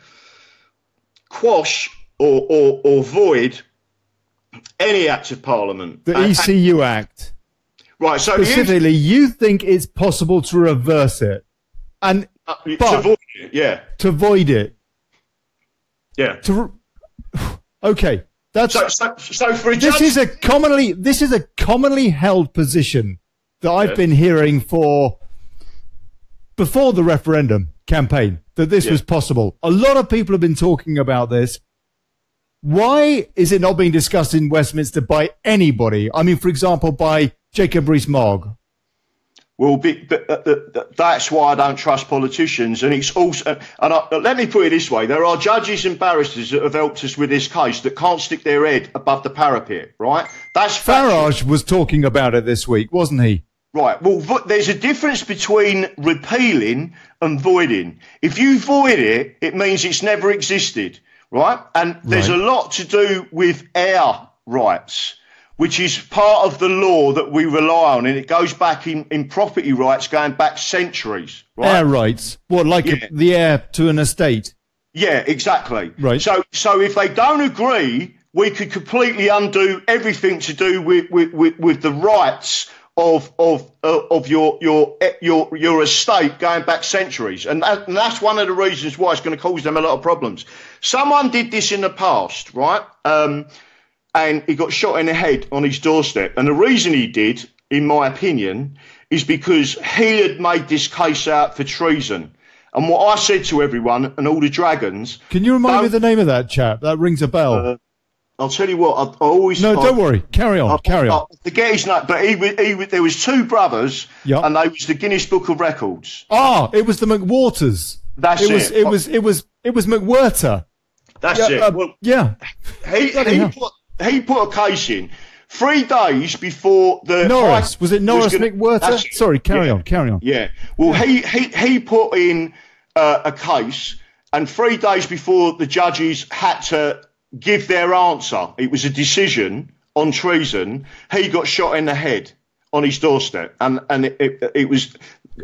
quash or void any act of Parliament. The ECU Act. Right, so specifically, you think it's possible to reverse it. And to void it, yeah. To void it. Yeah. Okay. That's so for a judge, this is a commonly held position that I've been hearing before the referendum campaign, that this was possible. A lot of people have been talking about this. Why is it not being discussed in Westminster by anybody? I mean, for example, by Jacob Rees-Mogg. Well, that's why I don't trust politicians. And it's also, let me put it this way: there are judges and barristers that have helped us with this case that can't stick their head above the parapet, right? That's Farage was talking about it this week, wasn't he? Right. Well, there's a difference between repealing and voiding. If you void it, it means it's never existed. Right? And there's a lot to do with our rights, which is part of the law that we rely on. And it goes back in property rights going back centuries. Right? Heir rights. What, like the heir to an estate? Yeah, exactly. Right. So if they don't agree, we could completely undo everything to do with the rights of your estate going back centuries, and that's one of the reasons why it's going to cause them a lot of problems. Someone did this in the past, right? And he got shot in the head on his doorstep, and the reason he did, in my opinion, is because he had made this case out for treason. And what I said to everyone and all the dragons, can you remind me of the name of that chap? That rings a bell. I'll tell you what, I always... No, don't worry. Carry on. I forget his name, but there was two brothers, and they was the Guinness Book of Records. It was the McWhorters. That's it. It was McWhirter. That's it. Well, yeah. He put a case in 3 days before the... Norris. Was it Norris McWhirter? Sorry, carry on. Yeah. Well, he put in a case, and 3 days before the judges had to give their answer, it was a decision on treason, he got shot in the head on his doorstep, and it was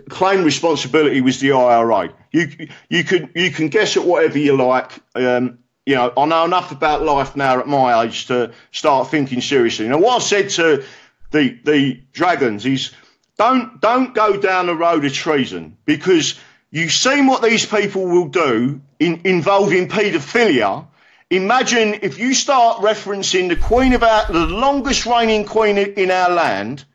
claim responsibility was the IRA. You can guess at whatever you like. I know enough about life now at my age to start thinking seriously. Now, what I said to the dragons is, don't go down the road of treason, because you've seen what these people will do involving paedophilia. Imagine if you start referencing the longest reigning queen in our land,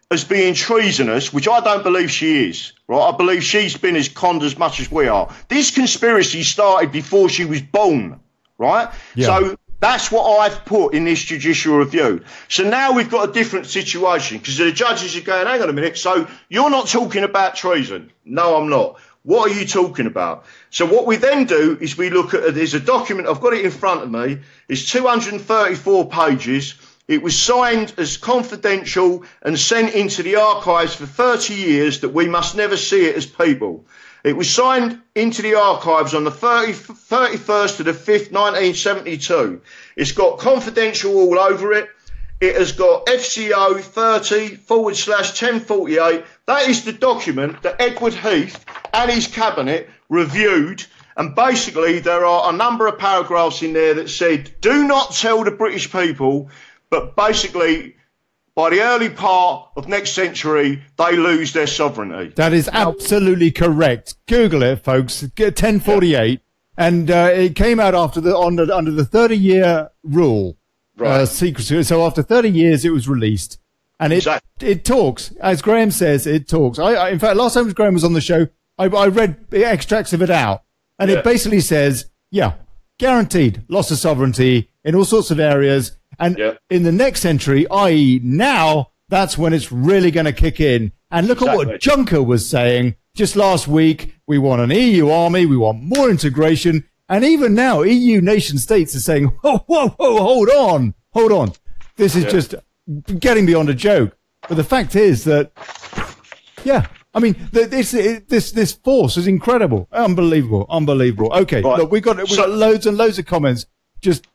as being treasonous, which I don't believe she is, right? I believe she's been as conned as much as we are. This conspiracy started before she was born, right? Yeah. So that's what I've put in this judicial review. So now we've got a different situation, because the judges are going, hang on a minute, so you're not talking about treason? No, I'm not. What are you talking about? So what we then do is we look at, there's a document, I've got it in front of me, it's 234 pages. It was signed as confidential and sent into the archives for 30 years that we must never see it as people. It was signed into the archives on the 31st of the 5th, 1972. It's got confidential all over it. It has got FCO 30/1048. That is the document that Edward Heath and his cabinet reviewed. And basically, there are a number of paragraphs in there that said, do not tell the British people, but basically, by the early part of next century, they lose their sovereignty. That is absolutely correct. Google it, folks. 1048. Yeah. And it came out after under the 30-year rule. Right. Secrecy. So after 30 years, it was released. And it talks, as Graham says, it talks. In fact, last time Graham was on the show, I read extracts of it out. And it basically says, guaranteed loss of sovereignty in all sorts of areas. And in the next century, i.e. now, that's when it's really going to kick in. And look at what Juncker was saying just last week. We want an EU army. We want more integration. And even now, EU nation states are saying, whoa, hold on. This is just getting beyond a joke. But the fact is that, I mean, this force is incredible. Unbelievable. Okay, look, we've got loads and loads of comments. Just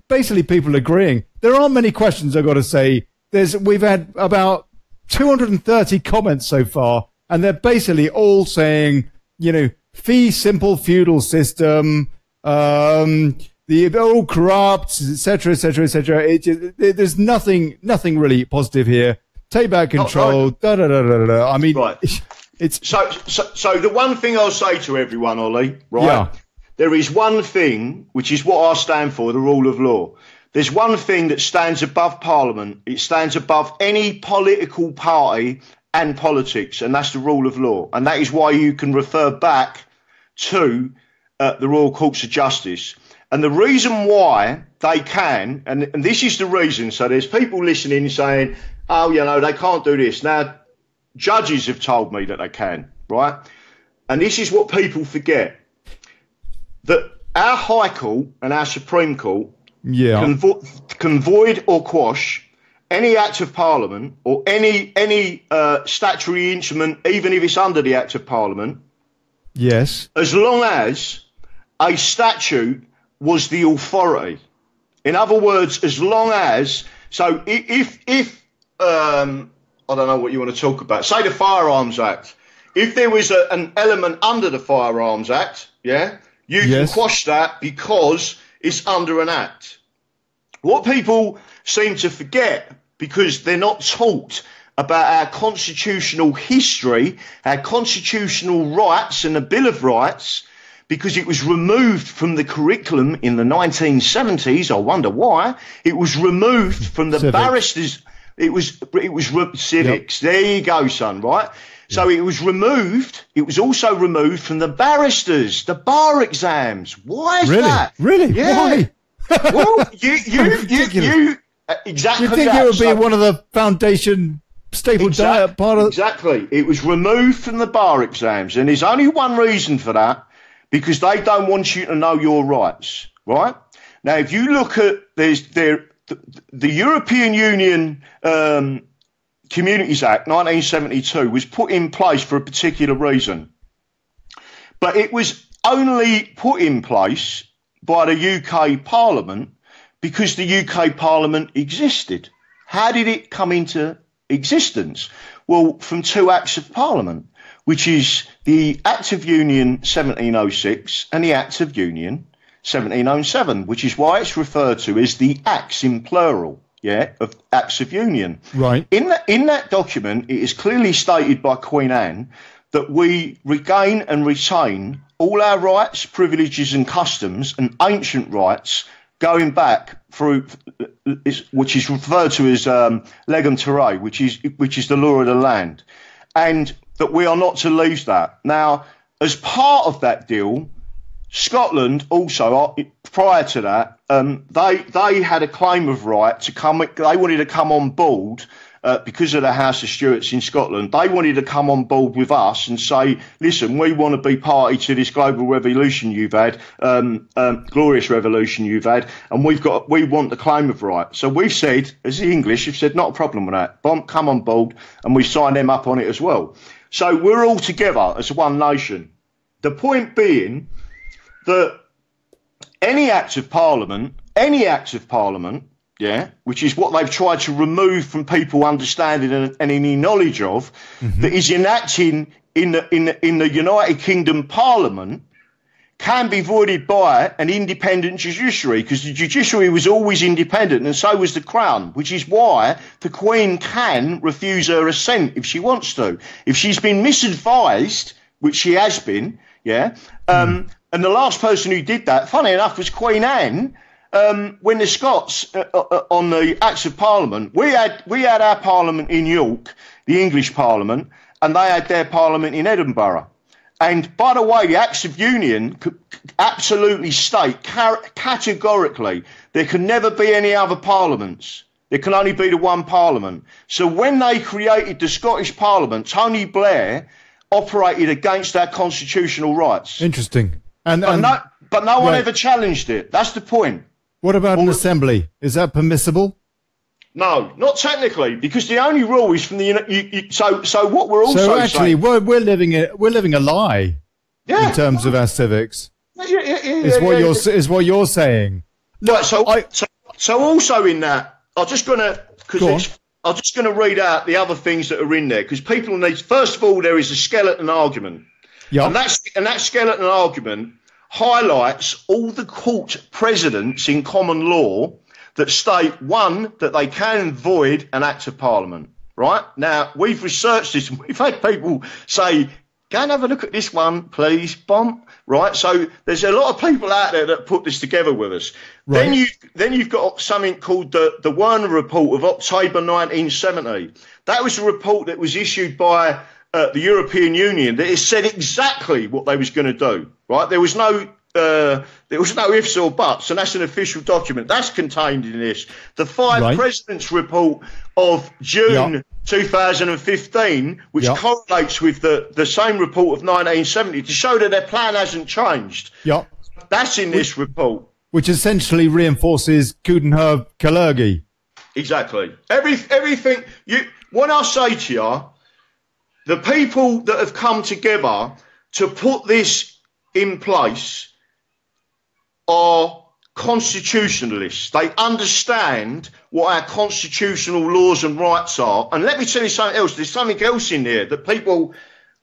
basically people agreeing. There aren't many questions, I've got to say. We've had about 230 comments so far, and they're basically all saying, fee simple feudal system, they're all corrupt, etc. There's nothing really positive here. Take back control. I mean, it's so the one thing I'll say to everyone, Ollie, right? Yeah. There is one thing which is what I stand for: the rule of law. There's one thing that stands above Parliament. It stands above any political party and politics, and that's the rule of law. And that is why you can refer back to the Royal Courts of Justice. And the reason why they can, and this is the reason, so there's people listening saying, oh, they can't do this. Now, judges have told me that they can, right? And this is what people forget, that our High Court and our Supreme Court can void or quash any act of Parliament or any statutory instrument, even if it's under the Act of Parliament. Yes. As long as a statute was the authority. In other words, as long as, so if I don't know what you want to talk about, say the Firearms Act, if there was an element under the Firearms Act, you can quash that because it's under an act. What people seem to forget, because they're not taught about our constitutional history, our constitutional rights and the Bill of Rights, because it was removed from the curriculum in the 1970s. I wonder why. It was removed from the barristers. It was civics. Yep. There you go, son, right? So it was removed. It was also removed from the barristers, the bar exams. Why is that? Really? Yeah. Why? Well, you exactly. You think it would be one of the foundation staple diet part of? Exactly. It was removed from the bar exams, and there's only one reason for that, because they don't want you to know your rights, right? Now, if you look at the European Union Communities Act 1972 was put in place for a particular reason, but it was only put in place by the UK Parliament because the UK Parliament existed. How did it come into existence? Well, from two acts of Parliament, which is the Act of Union 1706 and the Act of Union 1707, which is why it's referred to as the Acts in plural, of Acts of Union. Right. In that document, it is clearly stated by Queen Anne that we regain and retain all our rights, privileges and customs and ancient rights going back through, which is referred to as legum terrae, which is the law of the land, and that we are not to lose that. Now, as part of that deal, Scotland also, prior to that, they had a claim of right to come. They wanted to come on board because of the House of Stuarts in Scotland, they wanted to come on board with us and say, listen, we want to be party to this global revolution you've had, glorious revolution you've had, and we want the claim of right. So we've said, as the English have said, not a problem with that. Come on board, and we signed them up on it as well. So we're all together as one nation. The point being that any act of parliament, yeah, which is what they've tried to remove from people understanding and any knowledge of, that is enacting in the United Kingdom Parliament, can be voided by an independent judiciary, because the judiciary was always independent, and so was the Crown, which is why the Queen can refuse her assent if she wants to. If she's been misadvised, which she has been, yeah, and the last person who did that, funny enough, was Queen Anne. When the Scots on the Acts of Parliament, we had our Parliament in York, the English Parliament, and they had their Parliament in Edinburgh. And by the way, the Acts of Union absolutely state categorically there can never be any other parliaments. There can only be the one Parliament. So when they created the Scottish Parliament, Tony Blair operated against our constitutional rights. Interesting. But no one ever challenged it. That's the point. What about an assembly? Is that permissible? No, not technically, because the only rule is from the so what we're also so actually saying, we're living a lie in terms of our civics. Is what you're saying. Right, so also in that, I'm just gonna read out the other things that are in there, because people need. First of all, there is a skeleton argument, and that skeleton argument highlights all the court precedents in common law that state, one, that they can void an act of parliament, right? Now, we've researched this, and we've had people say, go and have a look at this one, please, right? So there's a lot of people out there that put this together with us. Right. Then you've got something called the Werner Report of October 1970. That was a report that was issued by the European Union that it said exactly what they was going to do, right? There was no ifs or buts, and that's an official document. That's contained in this. The Five Presidents Report of June 2015, which correlates with the same report of 1970 to show that their plan hasn't changed. Yeah, that's in this report. Which essentially reinforces Coudenhove-Kalergi. Exactly. Everything. When I say to you, the people that have come together to put this in place are constitutionalists. They understand what our constitutional laws and rights are. And let me tell you something else. There's something else in there that people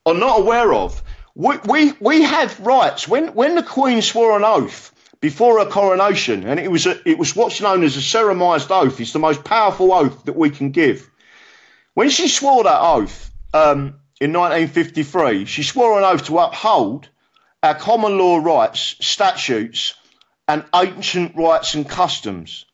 are not aware of. We have rights. When the Queen swore an oath before her coronation, and it was what's known as a ceremonised oath. It's the most powerful oath that we can give. When she swore that oath in 1953, she swore an oath to uphold our common law rights, statutes, and ancient rights and customs.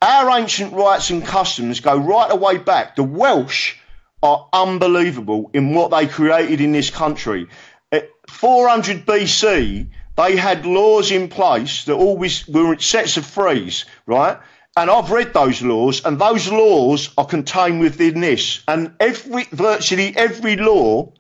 Our ancient rights and customs go right the way back. The Welsh are unbelievable in what they created in this country. At 400 BC, they had laws in place that always were sets of threes, right? And I've read those laws, and those laws are contained within this. And virtually every law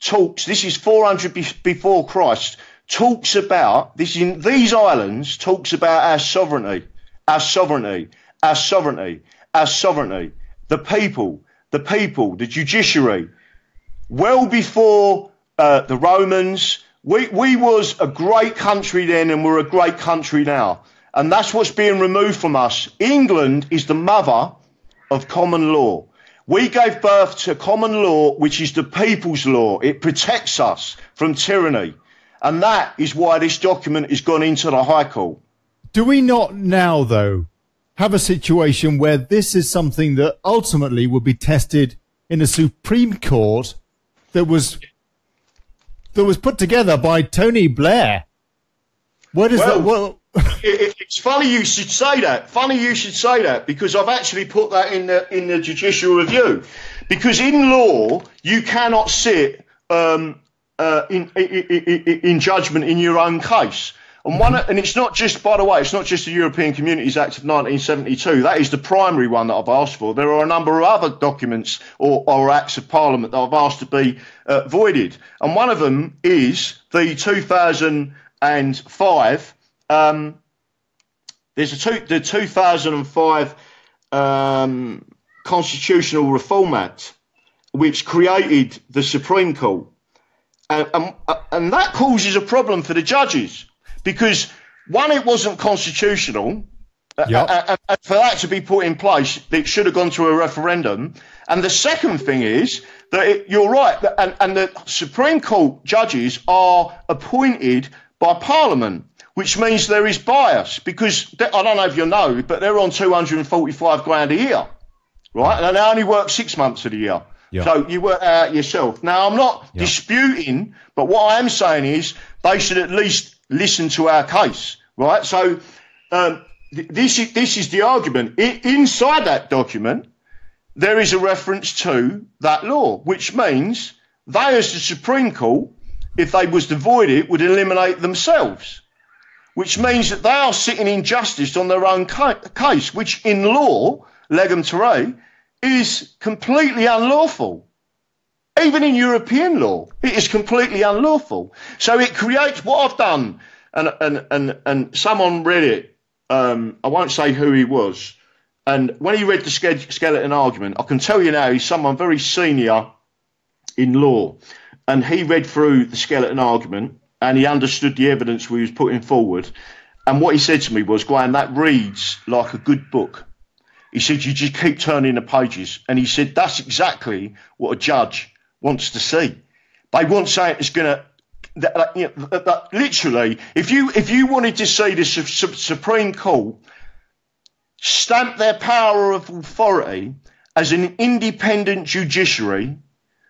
talks, this is 400 before Christ, talks about, this in these islands, talks about our sovereignty, our sovereignty, our sovereignty, our sovereignty, the people, the judiciary. Well before the Romans, we was a great country then, and we're a great country now. And that's what's being removed from us. England is the mother of common law. We gave birth to common law, which is the people's law. It protects us from tyranny. And that is why this document has gone into the High Court. Do we not now, though, have a situation where this is something that ultimately will be tested in a Supreme Court that was put together by Tony Blair? Where does that... Well, it's funny you should say that. Funny you should say that, because I've actually put that in the judicial review. Because in law, you cannot sit in judgment in your own case. And it's not just, by the way, it's not just the European Communities Act of 1972. That is the primary one that I've asked for. There are a number of other documents or acts of Parliament that I've asked to be voided. And one of them is the 2005, the 2005 Constitutional Reform Act, which created the Supreme Court. And that causes a problem for the judges because, one, it wasn't constitutional. Yep. And for that to be put in place, it should have gone to a referendum. And the second thing is that you're right, and the Supreme Court judges are appointed by Parliament, which means there is bias because, I don't know if you know, but they're on 245 grand a year, right? And they only work 6 months of the year. Yep. So you work out yourself. Now, I'm not disputing, but what I am saying is they should at least listen to our case, right? So this is the argument. Inside that document, there is a reference to that law, which means they, as the Supreme Court, if they was to void it, would eliminate themselves, which means that they are sitting in justice on their own case, which in law, legum terrae, is completely unlawful. Even in European law, it is completely unlawful. So it creates what I've done, and someone read it. I won't say who he was. And when he read the skeleton argument, I can tell you now he's someone very senior in law. And he read through the skeleton argument and he understood the evidence we was putting forward. And what he said to me was, Graham, that reads like a good book. He said, you just keep turning the pages. And he said, that's exactly what a judge wants to see. They want something that's going to, literally, if you wanted to see the Supreme Court stamp their power of authority as an independent judiciary,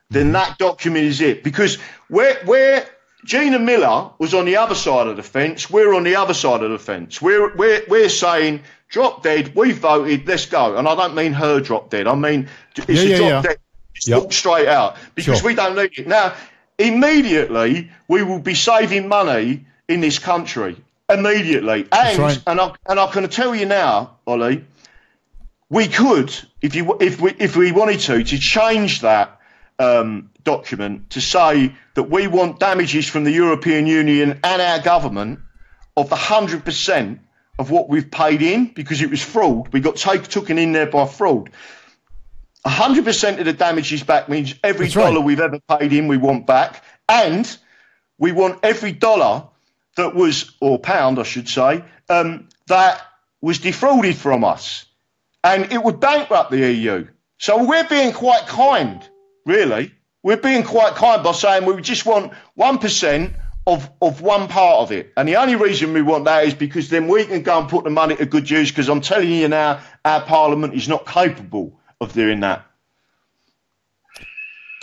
then that document is it. Because where Gina Miller was on the other side of the fence, we're on the other side of the fence. We're saying, drop dead, we voted, let's go. And I don't mean her drop dead. I mean, it's a drop dead. Just walk straight out because we don't need it. Now, immediately, we will be saving money in this country. Immediately. And I can tell you now, Ollie, we could, if we wanted to change that document to say that we want damages from the European Union and our government of the 100% of what we've paid in because it was fraud. We got taken in there by fraud. 100% of the damages back means every dollar we've ever paid in we want back, and we want every dollar that was, or pound I should say, that was defrauded from us, and it would bankrupt the EU. So we're being quite kind, really. We're being quite kind by saying we just want 1% of one part of it. And the only reason we want that is because then we can go and put the money to good use, because I'm telling you now, our Parliament is not capable of doing that.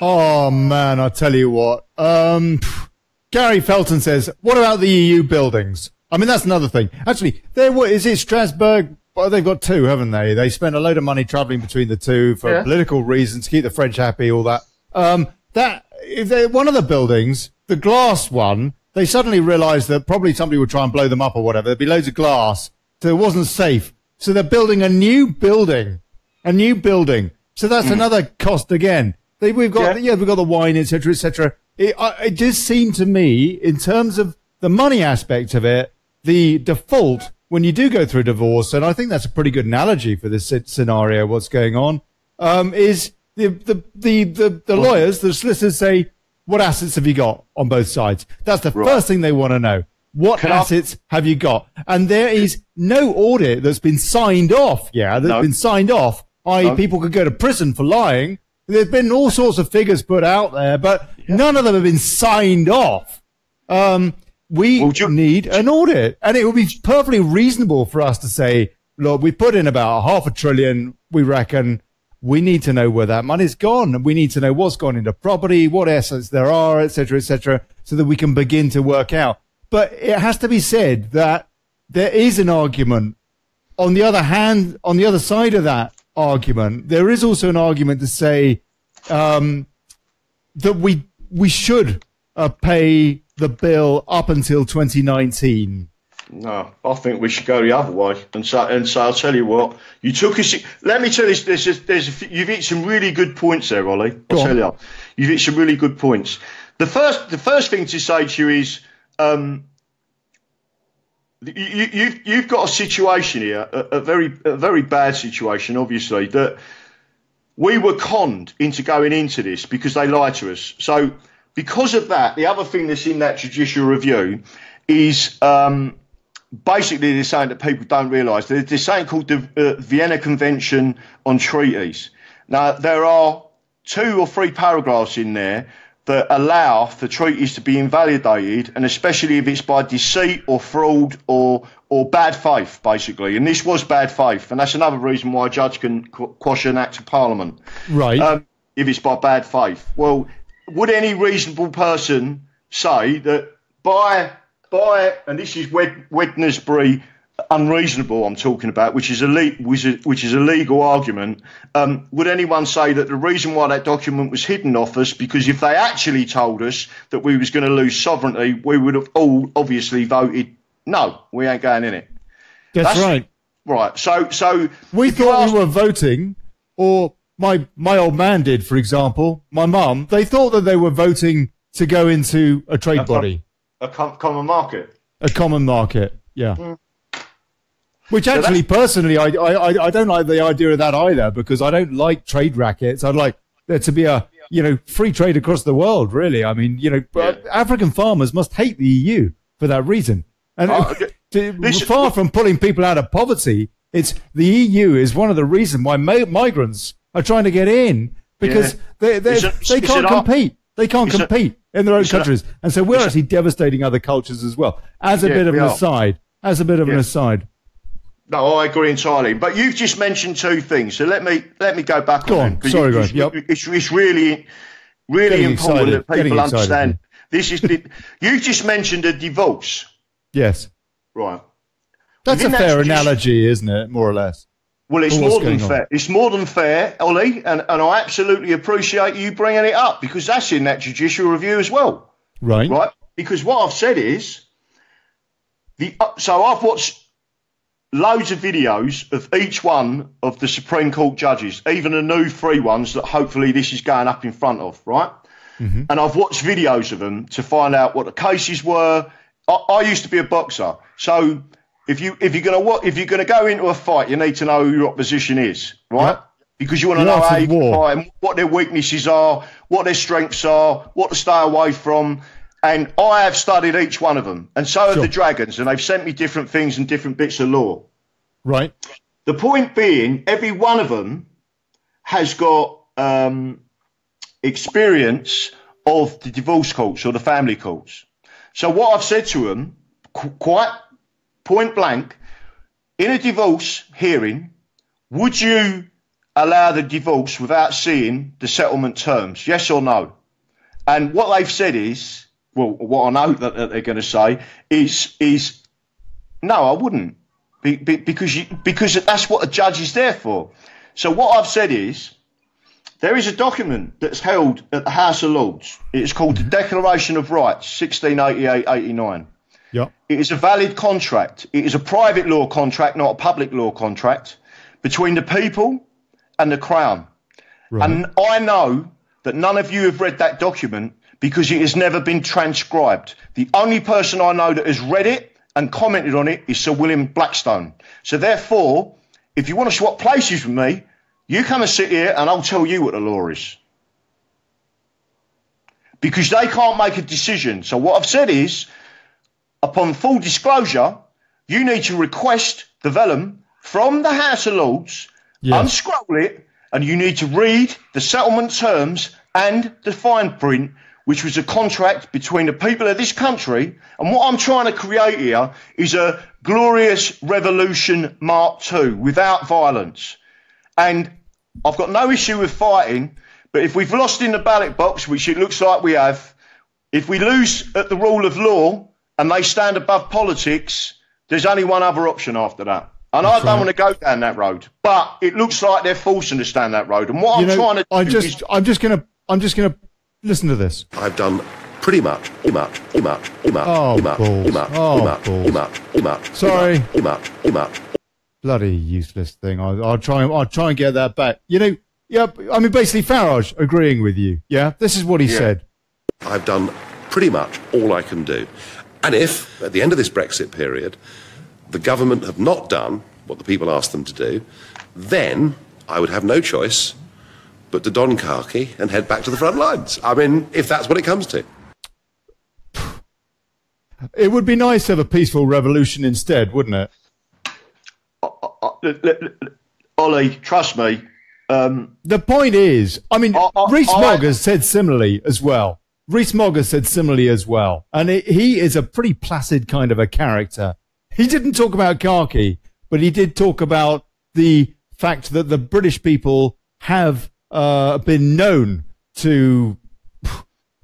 Oh, man, I tell you what. Gary Felton says, what about the EU buildings? I mean, that's another thing. Actually, is it Strasbourg? Well, they've got two, haven't they? They spent a load of money travelling between the two for political reasons, to keep the French happy, all that. One of the buildings, the glass one, they suddenly realised that probably somebody would try and blow them up or whatever. There'd be loads of glass, so it wasn't safe. So they're building a new building. So that's another cost again. We've got the wine, etc., etc. It just seemed to me, in terms of the money aspect of it, the default when you do go through a divorce, and I think that's a pretty good analogy for this scenario. What's going on is the lawyers, the solicitors say, "What assets have you got on both sides?" That's the first thing they want to know. What assets have you got? And there is no audit that's been signed off. Been signed off. People could go to prison for lying. There's been all sorts of figures put out there, but none of them have been signed off. We need an audit, and it would be perfectly reasonable for us to say, look, we put in about $500 billion, we reckon. We need to know where that money's gone. We need to know what's gone into property, what assets there are, etc., so that we can begin to work out. But it has to be said that there is an argument. On the other hand, on the other side of that argument, there is also an argument to say that we should pay the bill up until 2019. No, I think we should go the other way and say, I'll tell you what, you took us. Let me tell you this. You've hit some really good points there, Ollie. I'll tell you, you've hit some really good points. The first thing to say to you is, you've got a situation here, a very bad situation, obviously, that we were conned into going into this because they lied to us. So because of that, the other thing that's in that judicial review is basically they're saying that people don't realise. There's something called the Vienna Convention on Treaties. Now, there are 2 or 3 paragraphs in there that allow for treaties to be invalidated, and especially if it's by deceit or fraud or bad faith, basically. And this was bad faith, and that's another reason why a judge can quash an act of parliament. Right. If it's by bad faith. Well, would any reasonable person say that by and this is Wednesbury unreasonable I'm talking about, which is a legal argument, would anyone say that the reason why that document was hidden off us, because if they actually told us that we was going to lose sovereignty, we would have all obviously voted no, we ain't going in it. That's right. Right. So we thought we were voting, or my old man did, for example, my mum, they thought that they were voting to go into a trade body. A common market. A common market, yeah. Mm. Which actually, personally, I don't like the idea of that either, because I don't like trade rackets. I'd like there to be a, free trade across the world, really. I mean, African farmers must hate the EU for that reason. And far from pulling people out of poverty, it's the EU is one of the reasons why migrants are trying to get in, because they can't compete. They can't compete in their own countries. And so we're actually devastating other cultures as well. As a bit of an aside. No, I agree entirely. But you've just mentioned 2 things. So let me go back on. Sorry, go on. Yep. It's really important that people understand. This is you just mentioned a divorce. Yes. Right. That's a fair analogy, isn't it? More or less. Well, it's more than fair. It's more than fair, Ollie, and I absolutely appreciate you bringing it up, because that's in that judicial review as well. Right. Right. Because what I've said is so I've watched loads of videos of each one of the Supreme Court judges, even the new 3 ones that hopefully this is going up in front of, right? Mm-hmm. And I've watched videos of them to find out what the cases were. I used to be a boxer, so if you're gonna go into a fight, you need to know who your opposition is, right? Yep. Because you want to know how you can fight them, what their weaknesses are, what their strengths are, what to stay away from. And I have studied each one of them, and so have the Dragons, and they've sent me different things and different bits of law. Right. The point being, every one of them has got experience of the divorce courts or the family courts. So what I've said to them, quite point blank, in a divorce hearing, would you allow the divorce without seeing the settlement terms? Yes or no? And what they've said is, well, what I know that they're going to say is no, I wouldn't, because that's what a judge is there for. So what I've said is, there is a document that's held at the House of Lords. It's called the Declaration of Rights, 1688-89. Yep. It is a valid contract. It is a private law contract, not a public law contract, between the people and the Crown. Right. And I know that none of you have read that document because it has never been transcribed. The only person I know that has read it and commented on it is Sir William Blackstone. So therefore, if you want to swap places with me, you come and sit here and I'll tell you what the law is. Because they can't make a decision. So what I've said is, upon full disclosure, you need to request the vellum from the House of Lords, unscroll it, and you need to read the settlement terms and the fine print, which was a contract between the people of this country. And what I'm trying to create here is a glorious revolution Mark II without violence. And I've got no issue with fighting, but if we've lost in the ballot box, which it looks like we have, if we lose at the rule of law and they stand above politics, there's only one other option after that. And I don't want to go down that road, but it looks like they're forcing us down that road. And what I'm trying to do I'm just going to listen to this. I've done pretty much. Sorry. Bloody useless thing. I'll try and get that back. You know, yeah, I mean, basically Farage agreeing with you. Yeah, this is what he said. I've done pretty much all I can do. And if, at the end of this Brexit period, the government have not done what the people asked them to do, then I would have no choice but to don khaki and head back to the front lines. I mean, if that's what it comes to. It would be nice to have a peaceful revolution instead, wouldn't it? Ollie, trust me. The point is, I mean, Rees-Mogg has said similarly as well. Rees-Mogg has said similarly as well. And he is a pretty placid kind of a character. He didn't talk about khaki, but he did talk about the fact that the British people have been known to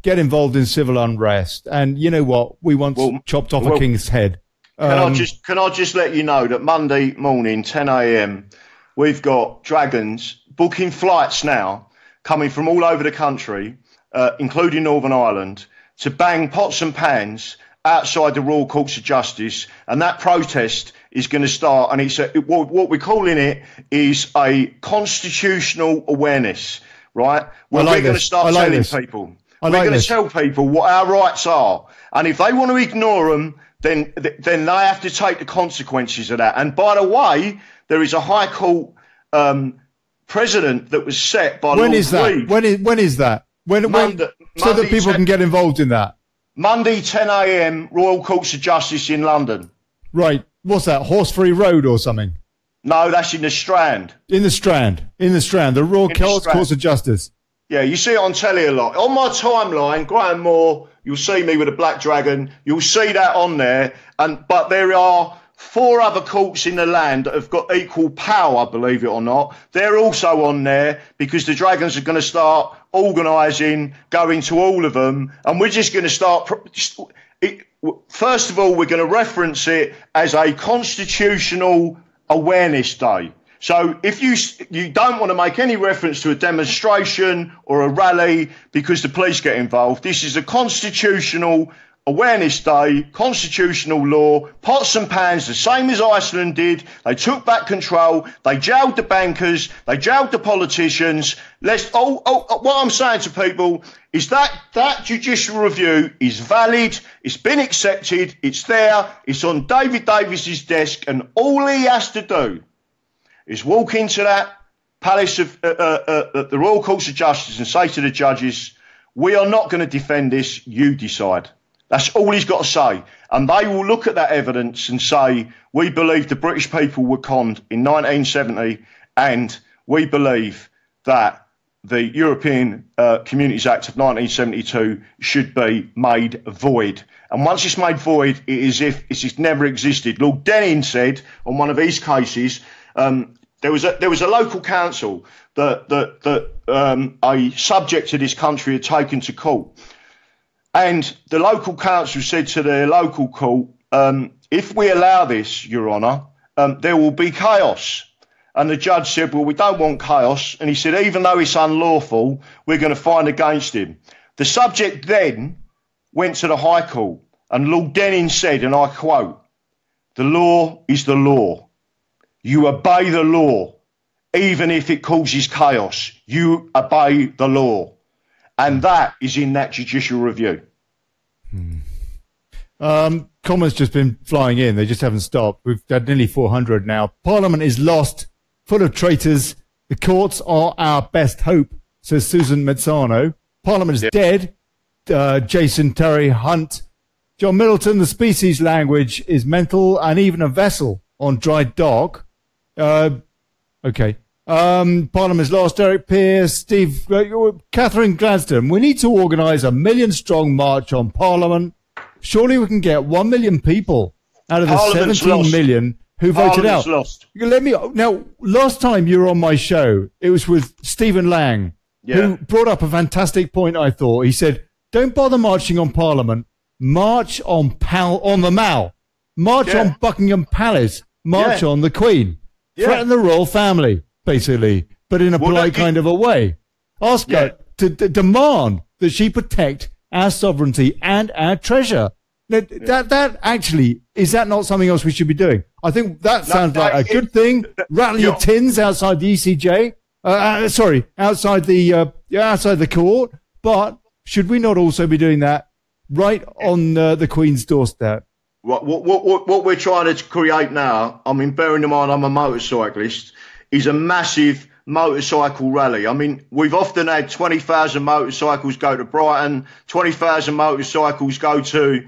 get involved in civil unrest. And you know what? We once chopped off a king's head. Can I just let you know that Monday morning, 10 a.m., we've got Dragons booking flights now coming from all over the country, including Northern Ireland, to bang pots and pans outside the Royal Courts of Justice. And that protest is going to start. And it's what we're calling it is a constitutional awareness, right? Where we're going to start telling people. We're going to tell people what our rights are. And if they want to ignore them, then they have to take the consequences of that. And by the way, there is a High Court precedent that was set by Lord Reid. When is that? So that people can get involved in that. Monday, 10 a.m., Royal Courts of Justice in London. Right. What's that? Horsefree Road or something? No, that's in the Strand. In the Strand. The Royal Courts of Justice. Yeah, you see it on telly a lot. On my timeline, Graham Moore, you'll see me with a black dragon. You'll see that on there. But there are 4 other courts in the land that have got equal power, believe it or not. They're also on there because the Dragons are going to start organising, going to all of them. And we're just going to start... First of all, we're going to reference it as a constitutional awareness day. So if you don't want to make any reference to a demonstration or a rally because the police get involved, this is a constitutional awareness day, constitutional law, pots and pans, the same as Iceland did. They took back control. They jailed the bankers. They jailed the politicians. What I'm saying to people is that judicial review is valid. It's been accepted. It's there. It's on David Davis's desk. And all he has to do is walk into that palace of the Royal Courts of Justice and say to the judges, we are not going to defend this, you decide. That's all he's got to say. And they will look at that evidence and say, we believe the British people were conned in 1970 and we believe that the European Communities Act of 1972 should be made void. And once it's made void, it is as if it's never existed. Lord Denning said on one of his cases, there was a local council that a subject of this country had taken to court. And the local council said to their local court, if we allow this, Your Honour, there will be chaos. And the judge said, well, we don't want chaos. And he said, even though it's unlawful, we're going to find against him. The subject then went to the High Court. And Lord Denning said, and I quote, the law is the law. You obey the law, even if it causes chaos. You obey the law. And that is in that judicial review. Comments just been flying in. They just haven't stopped. We've had nearly 400 now. Parliament is lost, full of traitors. The courts are our best hope, says Susan Mezzano. Parliament is dead. Jason Terry Hunt. John Middleton, the species language is mental and even a vessel on dry dock. Okay. Parliament is lost. Eric Pearce, Steve, Catherine Gladstone. We need to organise a 1 million strong march on Parliament. Surely we can get 1 million people out of the 17 million who voted out. Lost. Now, last time you were on my show, it was with Stephen Lang, who brought up a fantastic point, I thought. He said, don't bother marching on Parliament. March on the Mall. March on Buckingham Palace. March on the Queen. Threaten the royal family, basically, but in a polite kind of a way. Ask her to demand that she protect our sovereignty, and our treasure. That actually, is that not something else we should be doing? I think that sounds like a good thing. Rattle your tins outside the ECJ. Outside the court. But should we not also be doing that right on the Queen's doorstep? What we're trying to create now, I mean, bearing in mind I'm a motorcyclist, is a massive motorcycle rally. I mean, we've often had 20,000 motorcycles go to Brighton, 20,000 motorcycles go to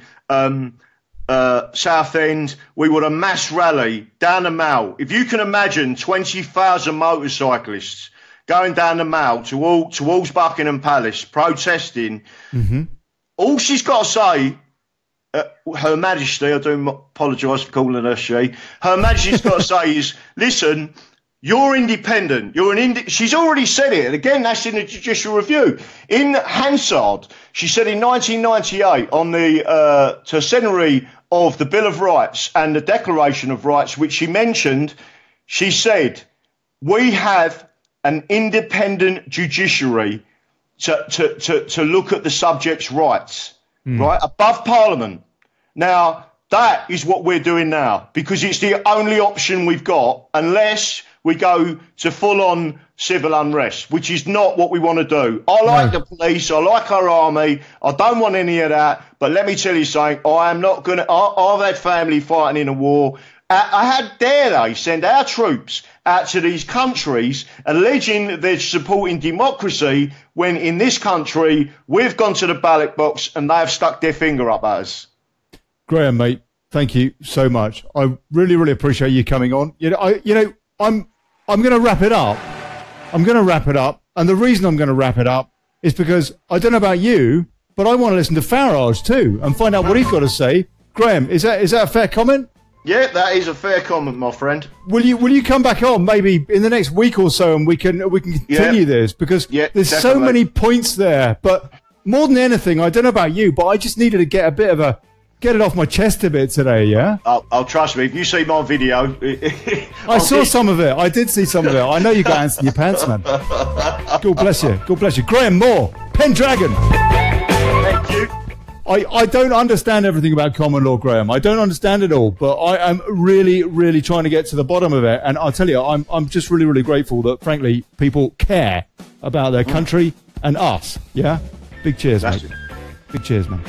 Southend. We would a mass rally down the Mall. If you can imagine 20,000 motorcyclists going down the Mall towards Buckingham Palace protesting, all she's got to say, Her Majesty, I do apologise for calling her she, Her Majesty's got to say is, listen, you're independent. She's already said it. And again, that's in the Judicial Review. In Hansard, she said in 1998 on the centenary of the Bill of Rights and the Declaration of Rights, which she mentioned, she said, we have an independent judiciary to look at the subject's rights, right, above Parliament. Now, that is what we're doing now, because it's the only option we've got, unless we go to full-on civil unrest, which is not what we want to do. I like the police. I like our army. I don't want any of that. But let me tell you something. I am not going to... I've had family fighting in a war. How dare they send our troops out to these countries alleging they're supporting democracy when in this country we've gone to the ballot box and they have stuck their finger up at us. Graham, mate, thank you so much. I really, really appreciate you coming on. I'm going to wrap it up. And the reason I'm going to wrap it up is because I don't know about you, but I want to listen to Farage too and find out what he's got to say. Graham, is that a fair comment? Yeah, that is a fair comment, my friend. Will you come back on maybe in the next week or so and we can continue this, because there's definitely so many points there. But more than anything, I don't know about you, but I just needed to get it off my chest a bit today, yeah? I'll trust me. If you see my video... I saw some of it. I did see some of it. I know you got ants in your pants, man. God bless you. God bless you. Graham Moore, Pendragon. Thank you. I don't understand everything about common law, Graham. I don't understand it all, but I am really, really trying to get to the bottom of it. And I'll tell you, I'm just really, really grateful that, frankly, people care about their country and us, yeah? Big cheers, mate. Big cheers, man.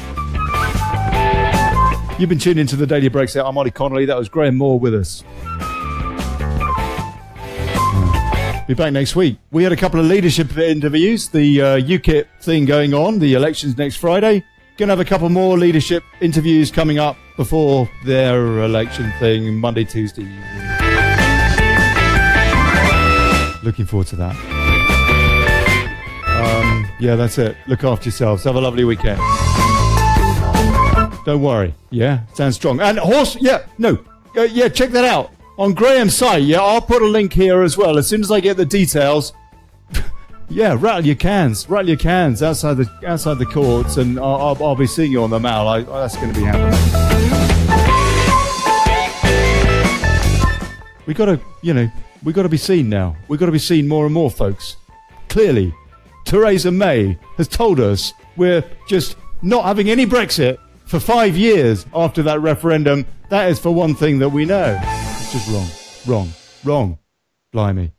You've been tuned into the Daily Brexit. I'm Olly Connolly. That was Graham Moore with us. Be back next week. We had a couple of leadership interviews. The UKIP thing going on. The election's next Friday. Going to have a couple more leadership interviews coming up before their election thing Monday, Tuesday. Looking forward to that. Yeah, that's it. Look after yourselves. Have a lovely weekend. Don't worry. Yeah, sounds strong. And check that out on Graham's site. Yeah, I'll put a link here as well as soon as I get the details. Yeah, rattle your cans outside the courts, and I'll be seeing you on the Mall. That's going to be happening. We got to be seen now. We got to be seen more and more, folks. Clearly, Theresa May has told us we're just not having any Brexit for 5 years after that referendum. That is for one thing that we know. It's just wrong. Blimey.